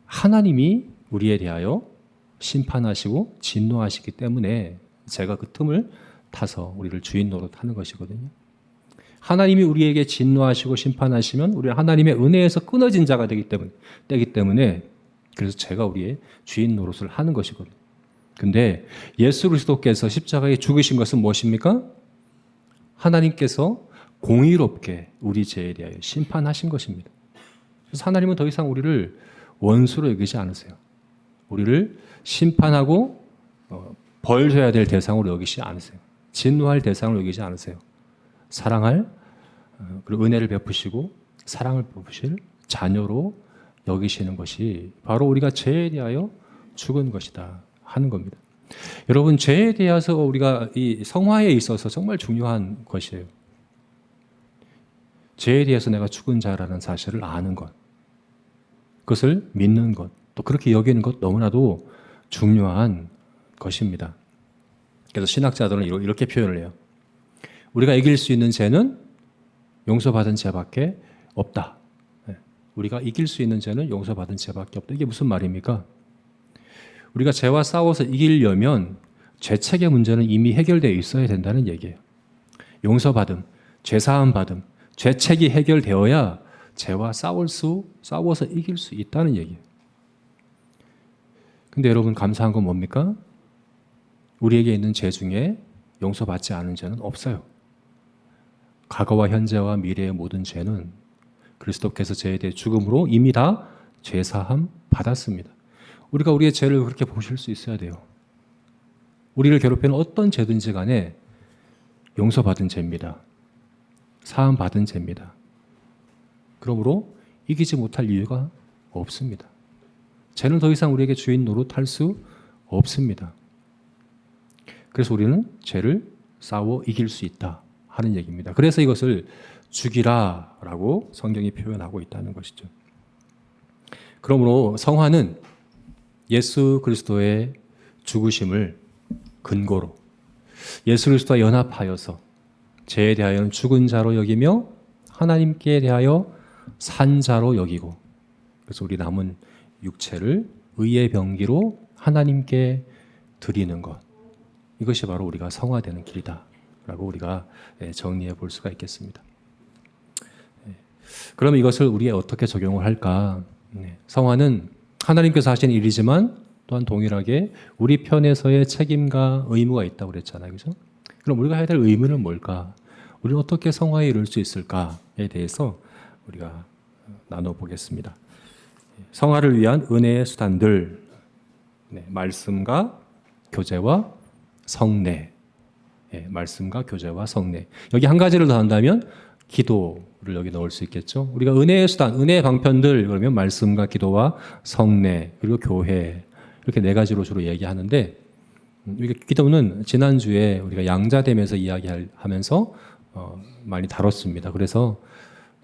하나님이 우리에 대하여 심판하시고 진노하시기 때문에 제가 그 틈을 타서 우리를 주인 노릇하는 것이거든요. 하나님이 우리에게 진노하시고 심판하시면 우리는 하나님의 은혜에서 끊어진 자가 되기 때문에 그래서 제가 우리의 주인 노릇을 하는 것이거든요. 근데 예수 그리스도께서 십자가에 죽으신 것은 무엇입니까? 하나님께서 공의롭게 우리 죄에 대하여 심판하신 것입니다. 그래서 하나님은 더 이상 우리를 원수로 여기지 않으세요. 우리를 심판하고 벌 줘야 될 대상으로 여기지 않으세요. 진노할 대상으로 여기지 않으세요. 사랑할 그리고 은혜를 베푸시고 사랑을 베푸실 자녀로 여기시는 것이 바로 우리가 죄에 대하여 죽은 것이다 하는 겁니다. 여러분, 죄에 대해서 우리가 이 성화에 있어서 정말 중요한 것이에요. 죄에 대해서 내가 죽은 자라는 사실을 아는 것, 그것을 믿는 것, 또 그렇게 여기는 것 너무나도 중요한 것입니다. 그래서 신학자들은 이렇게 표현을 해요. 우리가 이길 수 있는 죄는 용서받은 죄밖에 없다. 우리가 이길 수 있는 죄는 용서받은 죄밖에 없다. 이게 무슨 말입니까? 우리가 죄와 싸워서 이기려면 죄책의 문제는 이미 해결되어 있어야 된다는 얘기예요. 용서받음, 죄사함 받음, 죄책이 해결되어야 죄와 싸워서 이길 수 있다는 얘기예요. 근데 여러분, 감사한 건 뭡니까? 우리에게 있는 죄 중에 용서받지 않은 죄는 없어요. 과거와 현재와 미래의 모든 죄는 그리스도께서 죄에 대해 죽음으로 이미 다 죄사함 받았습니다. 우리가 우리의 죄를 그렇게 보실 수 있어야 돼요. 우리를 괴롭히는 어떤 죄든지 간에 용서받은 죄입니다. 사함 받은 죄입니다. 그러므로 이기지 못할 이유가 없습니다. 죄는 더 이상 우리에게 주인 노릇할 수 없습니다. 그래서 우리는 죄를 싸워 이길 수 있다 하는 얘기입니다. 그래서 이것을 죽이라라고 성경이 표현하고 있다는 것이죠. 그러므로 성화는 예수 그리스도의 죽으심을 근거로 예수 그리스도와 연합하여서 죄에 대하여는 죽은 자로 여기며 하나님께 대하여 산 자로 여기고, 그래서 우리 남은 육체를 의의 병기로 하나님께 드리는 것, 이것이 바로 우리가 성화되는 길이다 라고 우리가 정리해 볼 수가 있겠습니다. 그러면 이것을 우리에 어떻게 적용을 할까? 성화는 하나님께서 하신 일이지만 또한 동일하게 우리 편에서의 책임과 의무가 있다고 그랬잖아요. 그죠? 그럼 우리가 해야 될 의무는 뭘까? 우리는 어떻게 성화에 이룰 수 있을까에 대해서 우리가 나눠보겠습니다. 성화를 위한 은혜의 수단들, 말씀과 교제와 성례, 말씀과 교제와 성례. 여기 한 가지를 더 한다면 기도를 여기 넣을 수 있겠죠. 우리가 은혜의 수단, 은혜의 방편들, 그러면 말씀과 기도와 성례, 그리고 교회, 이렇게 네 가지로 주로 얘기하는데, 기도는 지난주에 우리가 양자됨에서 이야기하면서 많이 다뤘습니다. 그래서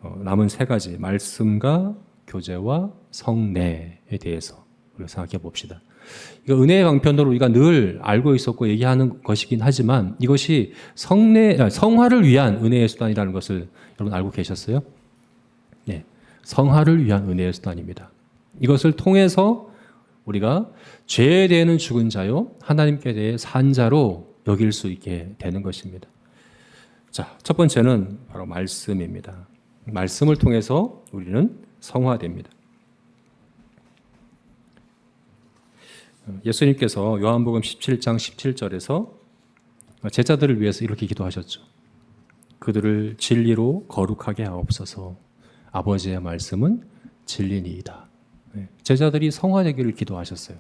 남은 세 가지, 말씀과 교제와 성례에 대해서 우리가 생각해 봅시다. 이거 은혜의 방편으로 우리가 늘 알고 있었고 얘기하는 것이긴 하지만 이것이 성화를 위한 은혜의 수단이라는 것을 여러분 알고 계셨어요? 네, 성화를 위한 은혜의 수단입니다. 이것을 통해서 우리가 죄에 대해는 죽은 자요 하나님께 대해 산 자로 여길 수 있게 되는 것입니다. 자, 첫 번째는 바로 말씀입니다. 말씀을 통해서 우리는 성화됩니다. 예수님께서 요한복음 17장 17절에서 제자들을 위해서 이렇게 기도하셨죠. 그들을 진리로 거룩하게 하옵소서. 아버지의 말씀은 진리니이다. 제자들이 성화되기를 기도하셨어요.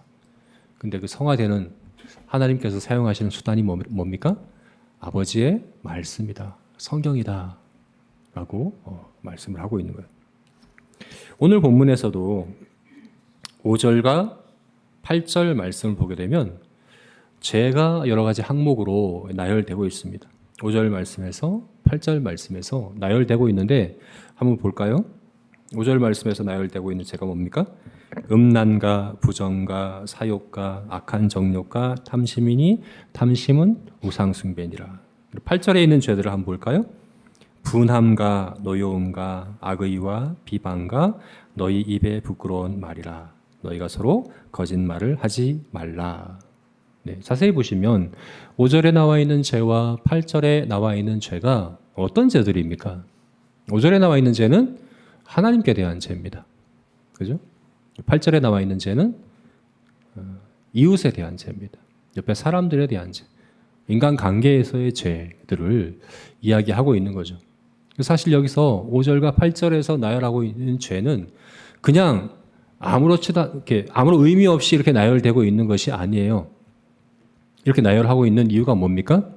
근데 그 성화되는 하나님께서 사용하시는 수단이 뭡니까? 아버지의 말씀이다. 성경이다. 라고 말씀을 하고 있는 거예요. 오늘 본문에서도 5절과 8절 말씀을 보게 되면 죄가 여러 가지 항목으로 나열되고 있습니다. 5절 말씀에서 8절 말씀에서 나열되고 있는데 한번 볼까요? 5절 말씀에서 나열되고 있는 죄가 뭡니까? 음란과 부정과 사욕과 악한 정욕과 탐심이니 탐심은 우상숭배니라. 8절에 있는 죄들을 한번 볼까요? 분함과 노여움과 악의와 비방과 너희 입에 부끄러운 말이라. 너희가 서로 거짓말을 하지 말라. 네, 자세히 보시면 5절에 나와 있는 죄와 8절에 나와 있는 죄가 어떤 죄들입니까? 5절에 나와 있는 죄는 하나님께 대한 죄입니다. 그죠? 8절에 나와 있는 죄는 이웃에 대한 죄입니다. 옆에 사람들에 대한 죄, 인간 관계에서의 죄들을 이야기하고 있는 거죠. 사실 여기서 5절과 8절에서 나열하고 있는 죄는 그냥 아무런 의미 없이 이렇게 나열되고 있는 것이 아니에요. 이렇게 나열하고 있는 이유가 뭡니까?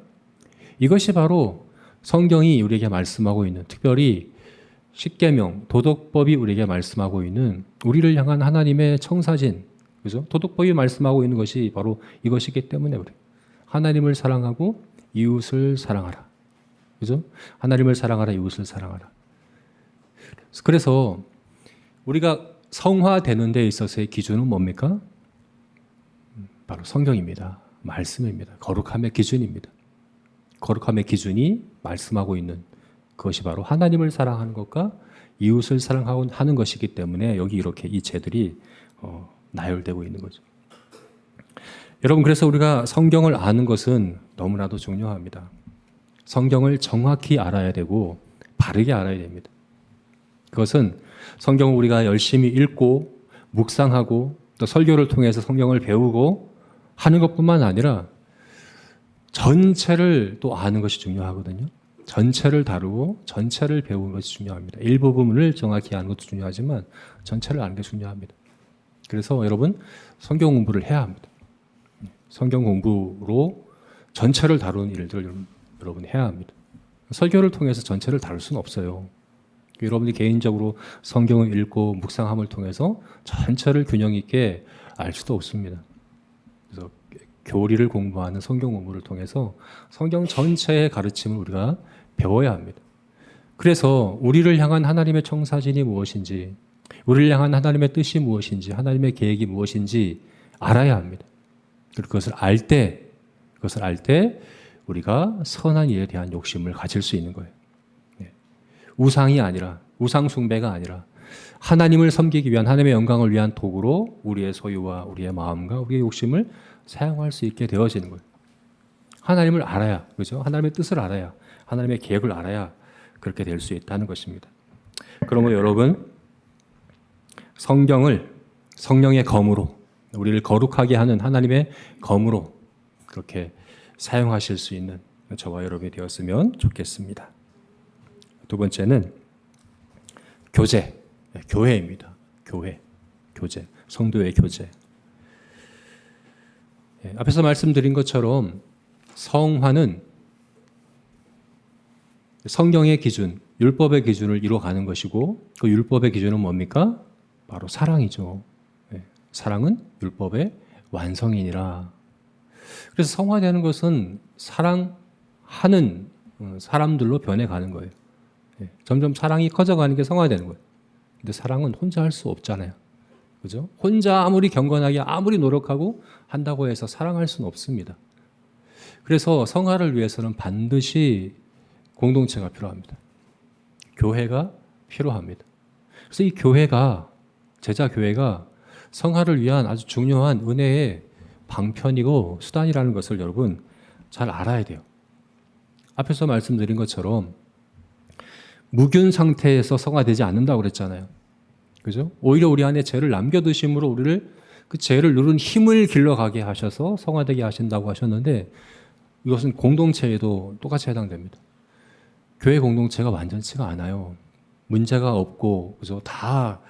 이것이 바로 성경이 우리에게 말씀하고 있는, 특별히 십계명, 도덕법이 우리에게 말씀하고 있는 우리를 향한 하나님의 청사진, 그죠? 도덕법이 말씀하고 있는 것이 바로 이것이기 때문에 그래요. 하나님을 사랑하고 이웃을 사랑하라. 그죠? 하나님을 사랑하라, 이웃을 사랑하라. 그래서 우리가 성화되는 데 있어서의 기준은 뭡니까? 바로 성경입니다. 말씀입니다. 거룩함의 기준입니다. 거룩함의 기준이 말씀하고 있는 그것이 바로 하나님을 사랑하는 것과 이웃을 사랑하고 하는 것이기 때문에 여기 이렇게 이 죄들이 나열되고 있는 거죠. 여러분, 그래서 우리가 성경을 아는 것은 너무나도 중요합니다. 성경을 정확히 알아야 되고 바르게 알아야 됩니다. 그것은 성경을 우리가 열심히 읽고 묵상하고 또 설교를 통해서 성경을 배우고 하는 것뿐만 아니라 전체를 또 아는 것이 중요하거든요. 전체를 다루고 전체를 배우는 것이 중요합니다. 일부분을 정확히 아는 것도 중요하지만 전체를 아는 게 중요합니다. 그래서 여러분, 성경 공부를 해야 합니다. 성경 공부로 전체를 다루는 일들을 여러분 해야 합니다. 설교를 통해서 전체를 다룰 수는 없어요. 여러분이 개인적으로 성경을 읽고 묵상함을 통해서 전체를 균형 있게 알 수도 없습니다. 그래서 교리를 공부하는 성경 공부를 통해서 성경 전체의 가르침을 우리가 배워야 합니다. 그래서 우리를 향한 하나님의 청사진이 무엇인지, 우리를 향한 하나님의 뜻이 무엇인지, 하나님의 계획이 무엇인지 알아야 합니다. 그리고 그것을 알 때 우리가 선한 일에 대한 욕심을 가질 수 있는 거예요. 우상이 아니라, 우상 숭배가 아니라 하나님을 섬기기 위한, 하나님의 영광을 위한 도구로 우리의 소유와 우리의 마음과 우리의 욕심을 사용할 수 있게 되어지는 거예요. 하나님을 알아야, 그렇죠? 하나님의 뜻을 알아야, 하나님의 계획을 알아야 그렇게 될 수 있다는 것입니다. 그러므로 여러분, 성경을 성령의 검으로, 우리를 거룩하게 하는 하나님의 검으로 그렇게 사용하실 수 있는 저와 여러분이 되었으면 좋겠습니다. 두 번째는 교제, 교회입니다. 교제, 성도의 교제. 앞에서 말씀드린 것처럼 성화는 성경의 기준, 율법의 기준을 이루어가는 것이고 그 율법의 기준은 뭡니까? 바로 사랑이죠. 사랑은 율법의 완성이니라. 그래서 성화되는 것은 사랑하는 사람들로 변해가는 거예요. 점점 사랑이 커져가는 게 성화되는 거예요. 근데 사랑은 혼자 할 수 없잖아요. 그죠? 혼자 아무리 경건하게 아무리 노력하고 한다고 해서 사랑할 수는 없습니다. 그래서 성화를 위해서는 반드시 공동체가 필요합니다. 교회가 필요합니다. 그래서 이 교회가, 제자 교회가 성화를 위한 아주 중요한 은혜의 방편이고 수단이라는 것을 여러분 잘 알아야 돼요. 앞에서 말씀드린 것처럼 무균 상태에서 성화되지 않는다고 그랬잖아요. 그죠? 오히려 우리 안에 죄를 남겨두심으로 우리를 그 죄를 누른 힘을 길러가게 하셔서 성화되게 하신다고 하셨는데 이것은 공동체에도 똑같이 해당됩니다. 교회 공동체가 완전치가 않아요. 문제가 없고, 그죠? 다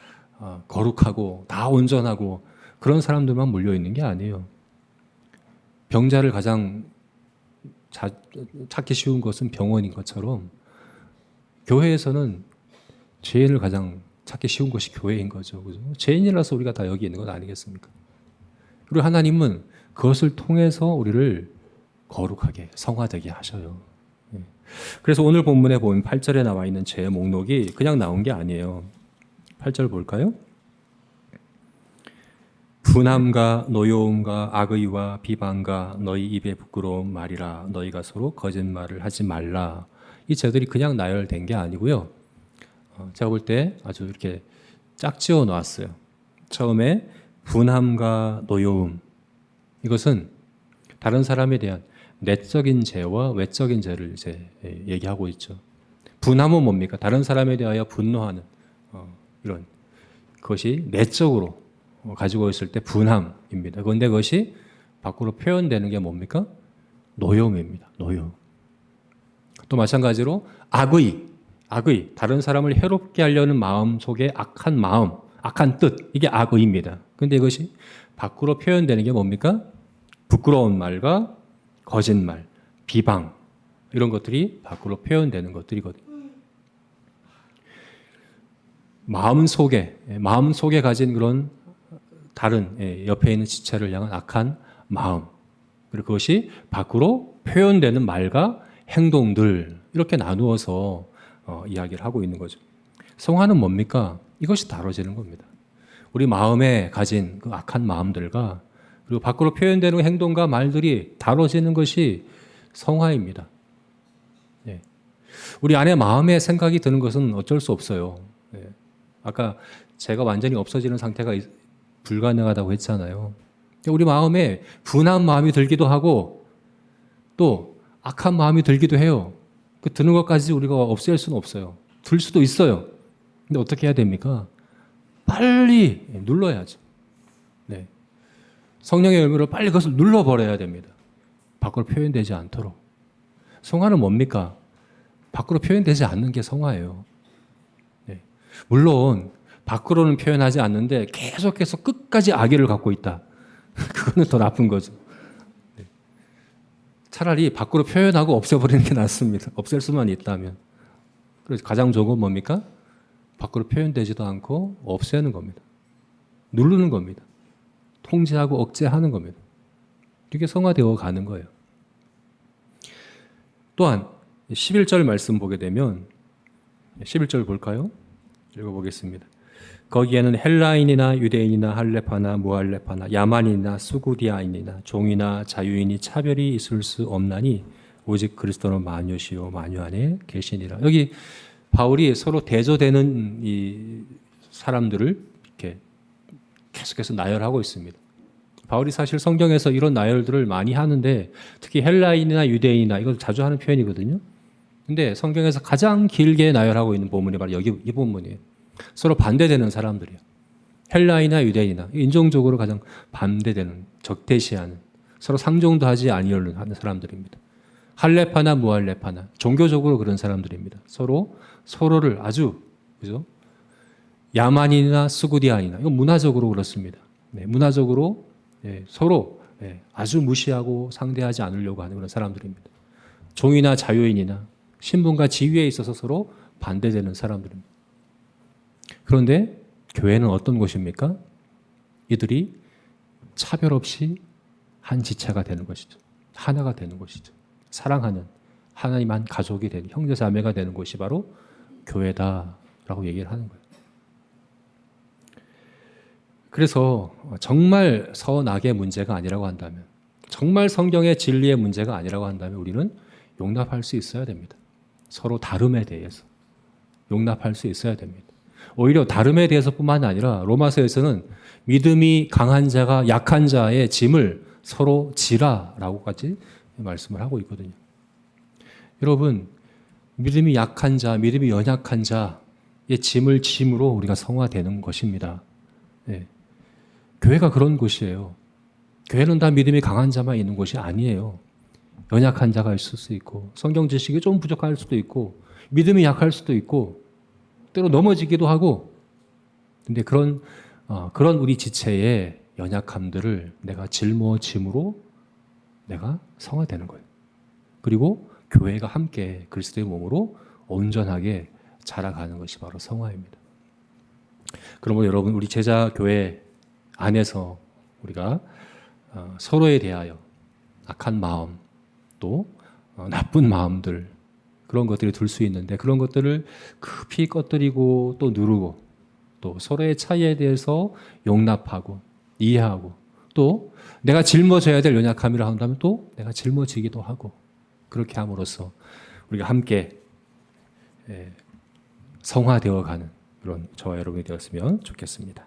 거룩하고, 다 온전하고, 그런 사람들만 몰려있는 게 아니에요. 병자를 가장 찾기 쉬운 것은 병원인 것처럼 교회에서는 죄인을 가장 찾기 쉬운 것이 교회인 거죠. 그죠? 죄인이라서 우리가 다 여기 있는 것 아니겠습니까? 그리고 하나님은 그것을 통해서 우리를 거룩하게 성화되게 하셔요. 그래서 오늘 본문에 보면 8절에 나와 있는 죄의 목록이 그냥 나온 게 아니에요. 8절 볼까요? 분함과 노여움과 악의와 비방과 너희 입에 부끄러운 말이라 너희가 서로 거짓말을 하지 말라. 이 죄들이 그냥 나열된 게 아니고요. 제가 볼 때 아주 이렇게 짝지어 놓았어요. 처음에 분함과 노여움, 이것은 다른 사람에 대한 내적인 죄와 외적인 죄를 이제 얘기하고 있죠. 분함은 뭡니까? 다른 사람에 대하여 분노하는 이런 그것이 내적으로 가지고 있을 때 분함입니다. 그런데 그것이 밖으로 표현되는 게 뭡니까? 노여움입니다. 노여움. 또 마찬가지로 악의, 다른 사람을 해롭게 하려는 마음 속에 악한 마음, 악한 뜻, 이게 악의입니다. 근데 이것이 밖으로 표현되는 게 뭡니까? 부끄러운 말과 거짓말, 비방, 이런 것들이 밖으로 표현되는 것들이거든요. 마음 속에 가진 그런 다른 옆에 있는 지체를 향한 악한 마음, 그리고 그것이 밖으로 표현되는 말과 행동들, 이렇게 나누어서 이야기를 하고 있는 거죠. 성화는 뭡니까? 이것이 다뤄지는 겁니다. 우리 마음에 가진 그 악한 마음들과 그리고 밖으로 표현되는 행동과 말들이 다뤄지는 것이 성화입니다. 예. 우리 안에 마음에 생각이 드는 것은 어쩔 수 없어요. 예. 아까 제가 완전히 없어지는 상태가 불가능하다고 했잖아요. 우리 마음에 분한 마음이 들기도 하고 또 악한 마음이 들기도 해요. 그 드는 것까지 우리가 없앨 수는 없어요. 들 수도 있어요. 근데 어떻게 해야 됩니까? 빨리 눌러야죠. 네. 성령의 열매로 빨리 그것을 눌러버려야 됩니다. 밖으로 표현되지 않도록. 성화는 뭡니까? 밖으로 표현되지 않는 게 성화예요. 네. 물론 밖으로는 표현하지 않는데 계속해서 끝까지 악의를 갖고 있다. 그거는 더 나쁜 거죠. 네. 차라리 밖으로 표현하고 없애버리는 게 낫습니다. 없앨 수만 있다면. 그래서 가장 좋은 건 뭡니까? 밖으로 표현되지도 않고 없애는 겁니다. 누르는 겁니다. 통제하고 억제하는 겁니다. 이게 성화되어 가는 거예요. 또한 11절 말씀 보게 되면 11절 볼까요? 읽어보겠습니다. 거기에는 헬라인이나 유대인이나 할레파나 무할레파나 야만인이나 수구디아인이나 종이나 자유인이 차별이 있을 수 없나니 오직 그리스도는 만유시요 만유 안에 계시니라. 여기 바울이 서로 대조되는 이 사람들을 이렇게 계속해서 나열하고 있습니다. 바울이 사실 성경에서 이런 나열들을 많이 하는데 특히 헬라인이나 유대인이나 이걸 자주 하는 표현이거든요. 근데 성경에서 가장 길게 나열하고 있는 본문이 바로 여기 이 본문이에요. 서로 반대되는 사람들이에요. 헬라인이나 유대인이나 인종적으로 가장 반대되는, 적대시하는, 서로 상종도 하지 아니하는 사람들입니다. 할레파나 무할레파나 종교적으로 그런 사람들입니다. 서로를 아주 그죠? 야만인이나 수구디안이나 이건 문화적으로 그렇습니다. 네, 문화적으로 서로 아주 무시하고 상대하지 않으려고 하는 그런 사람들입니다. 종이나 자유인이나 신분과 지위에 있어서 서로 반대되는 사람들입니다. 그런데 교회는 어떤 곳입니까? 이들이 차별 없이 한 지체가 되는 것이죠. 하나가 되는 것이죠. 사랑하는 하나님 한 가족이 되는 형제 자매가 되는 곳이 바로 교회다라고 얘기를 하는 거예요. 그래서 정말 선악의 문제가 아니라고 한다면, 정말 성경의 진리의 문제가 아니라고 한다면 우리는 용납할 수 있어야 됩니다. 서로 다름에 대해서 용납할 수 있어야 됩니다. 오히려 다름에 대해서뿐만 아니라 로마서에서는 믿음이 강한 자가 약한 자의 짐을 서로 지라라고까지 말씀을 하고 있거든요. 여러분, 믿음이 약한 자, 믿음이 연약한 자의 짐을 짐으로 우리가 성화되는 것입니다. 네. 교회가 그런 곳이에요. 교회는 다 믿음이 강한 자만 있는 곳이 아니에요. 연약한 자가 있을 수 있고 성경 지식이 좀 부족할 수도 있고 믿음이 약할 수도 있고 때로 넘어지기도 하고, 근데 그런 우리 지체의 연약함들을 내가 짊어짐으로 내가 성화되는 거예요. 그리고 교회가 함께 그리스도의 몸으로 온전하게 자라가는 것이 바로 성화입니다. 그러므로 여러분, 우리 제자 교회 안에서 우리가 서로에 대하여 악한 마음 또 나쁜 마음들, 그런 것들이 들 수 있는데 그런 것들을 급히 꺼뜨리고 또 누르고 또 서로의 차이에 대해서 용납하고 이해하고 또 내가 짊어져야 될 연약함이라 한다면 또 내가 짊어지기도 하고, 그렇게 함으로써 우리가 함께 성화되어가는 그런 저와 여러분이 되었으면 좋겠습니다.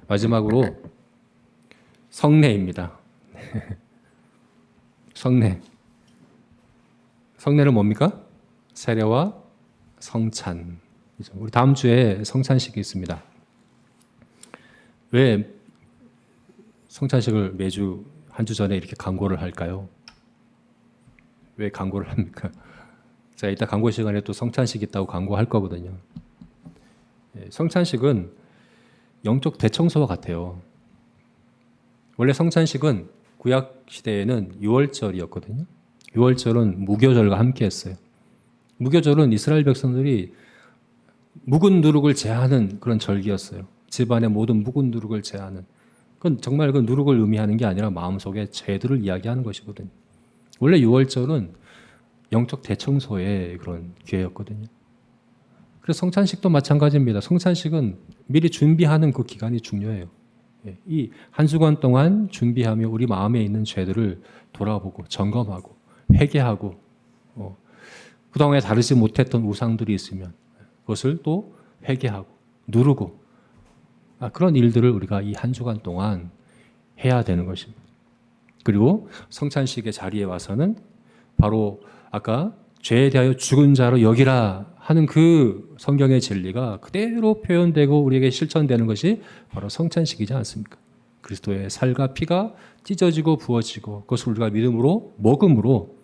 마지막으로 성례입니다. 성례는 뭡니까? 세례와 성찬. 우리 다음 주에 성찬식이 있습니다. 왜 성찬식을 매주 한 주 전에 이렇게 광고를 할까요? 왜 광고를 합니까? 제가 이따 광고 시간에 또 성찬식 있다고 광고할 거거든요. 성찬식은 영적 대청소와 같아요. 원래 성찬식은 구약 시대에는 유월절이었거든요. 유월절은 무교절과 함께했어요. 무교절은 이스라엘 백성들이 묵은 누룩을 제하는 그런 절기였어요. 집안의 모든 묵은 누룩을 제하는. 그건 정말 그 누룩을 의미하는 게 아니라 마음속에 죄들을 이야기하는 것이거든요. 원래 유월절은 영적 대청소의 그런 기회였거든요. 그래서 성찬식도 마찬가지입니다. 성찬식은 미리 준비하는 그 기간이 중요해요. 이 한 주간 동안 준비하며 우리 마음에 있는 죄들을 돌아보고 점검하고 회개하고 그동안에 다르지 못했던 우상들이 있으면 그것을 또 회개하고 누르고 그런 일들을 우리가 이 한 주간 동안 해야 되는 것입니다. 그리고 성찬식의 자리에 와서는 바로 아까 죄에 대하여 죽은 자로 여기라 하는 그 성경의 진리가 그대로 표현되고 우리에게 실천되는 것이 바로 성찬식이지 않습니까? 그리스도의 살과 피가 찢어지고 부어지고 그것을 우리가 믿음으로 먹음으로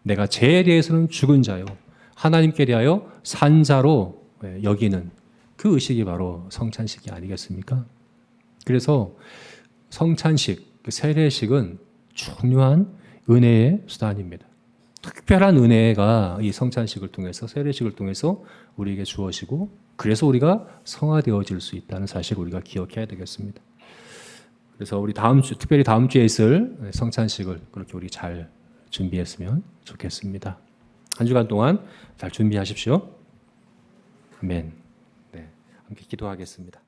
내가 죄에 대해서는 죽은 자요 하나님께 대하여 산 자로 여기는 그 의식이 바로 성찬식이 아니겠습니까? 그래서 성찬식, 세례식은 중요한 은혜의 수단입니다. 특별한 은혜가 이 성찬식을 통해서 세례식을 통해서 우리에게 주어지고 그래서 우리가 성화되어질 수 있다는 사실을 우리가 기억해야 되겠습니다. 그래서 우리 특별히 다음 주에 있을 성찬식을 그렇게 우리 잘 준비했으면 좋겠습니다. 한 주간 동안 잘 준비하십시오. 아멘. 네, 함께 기도하겠습니다.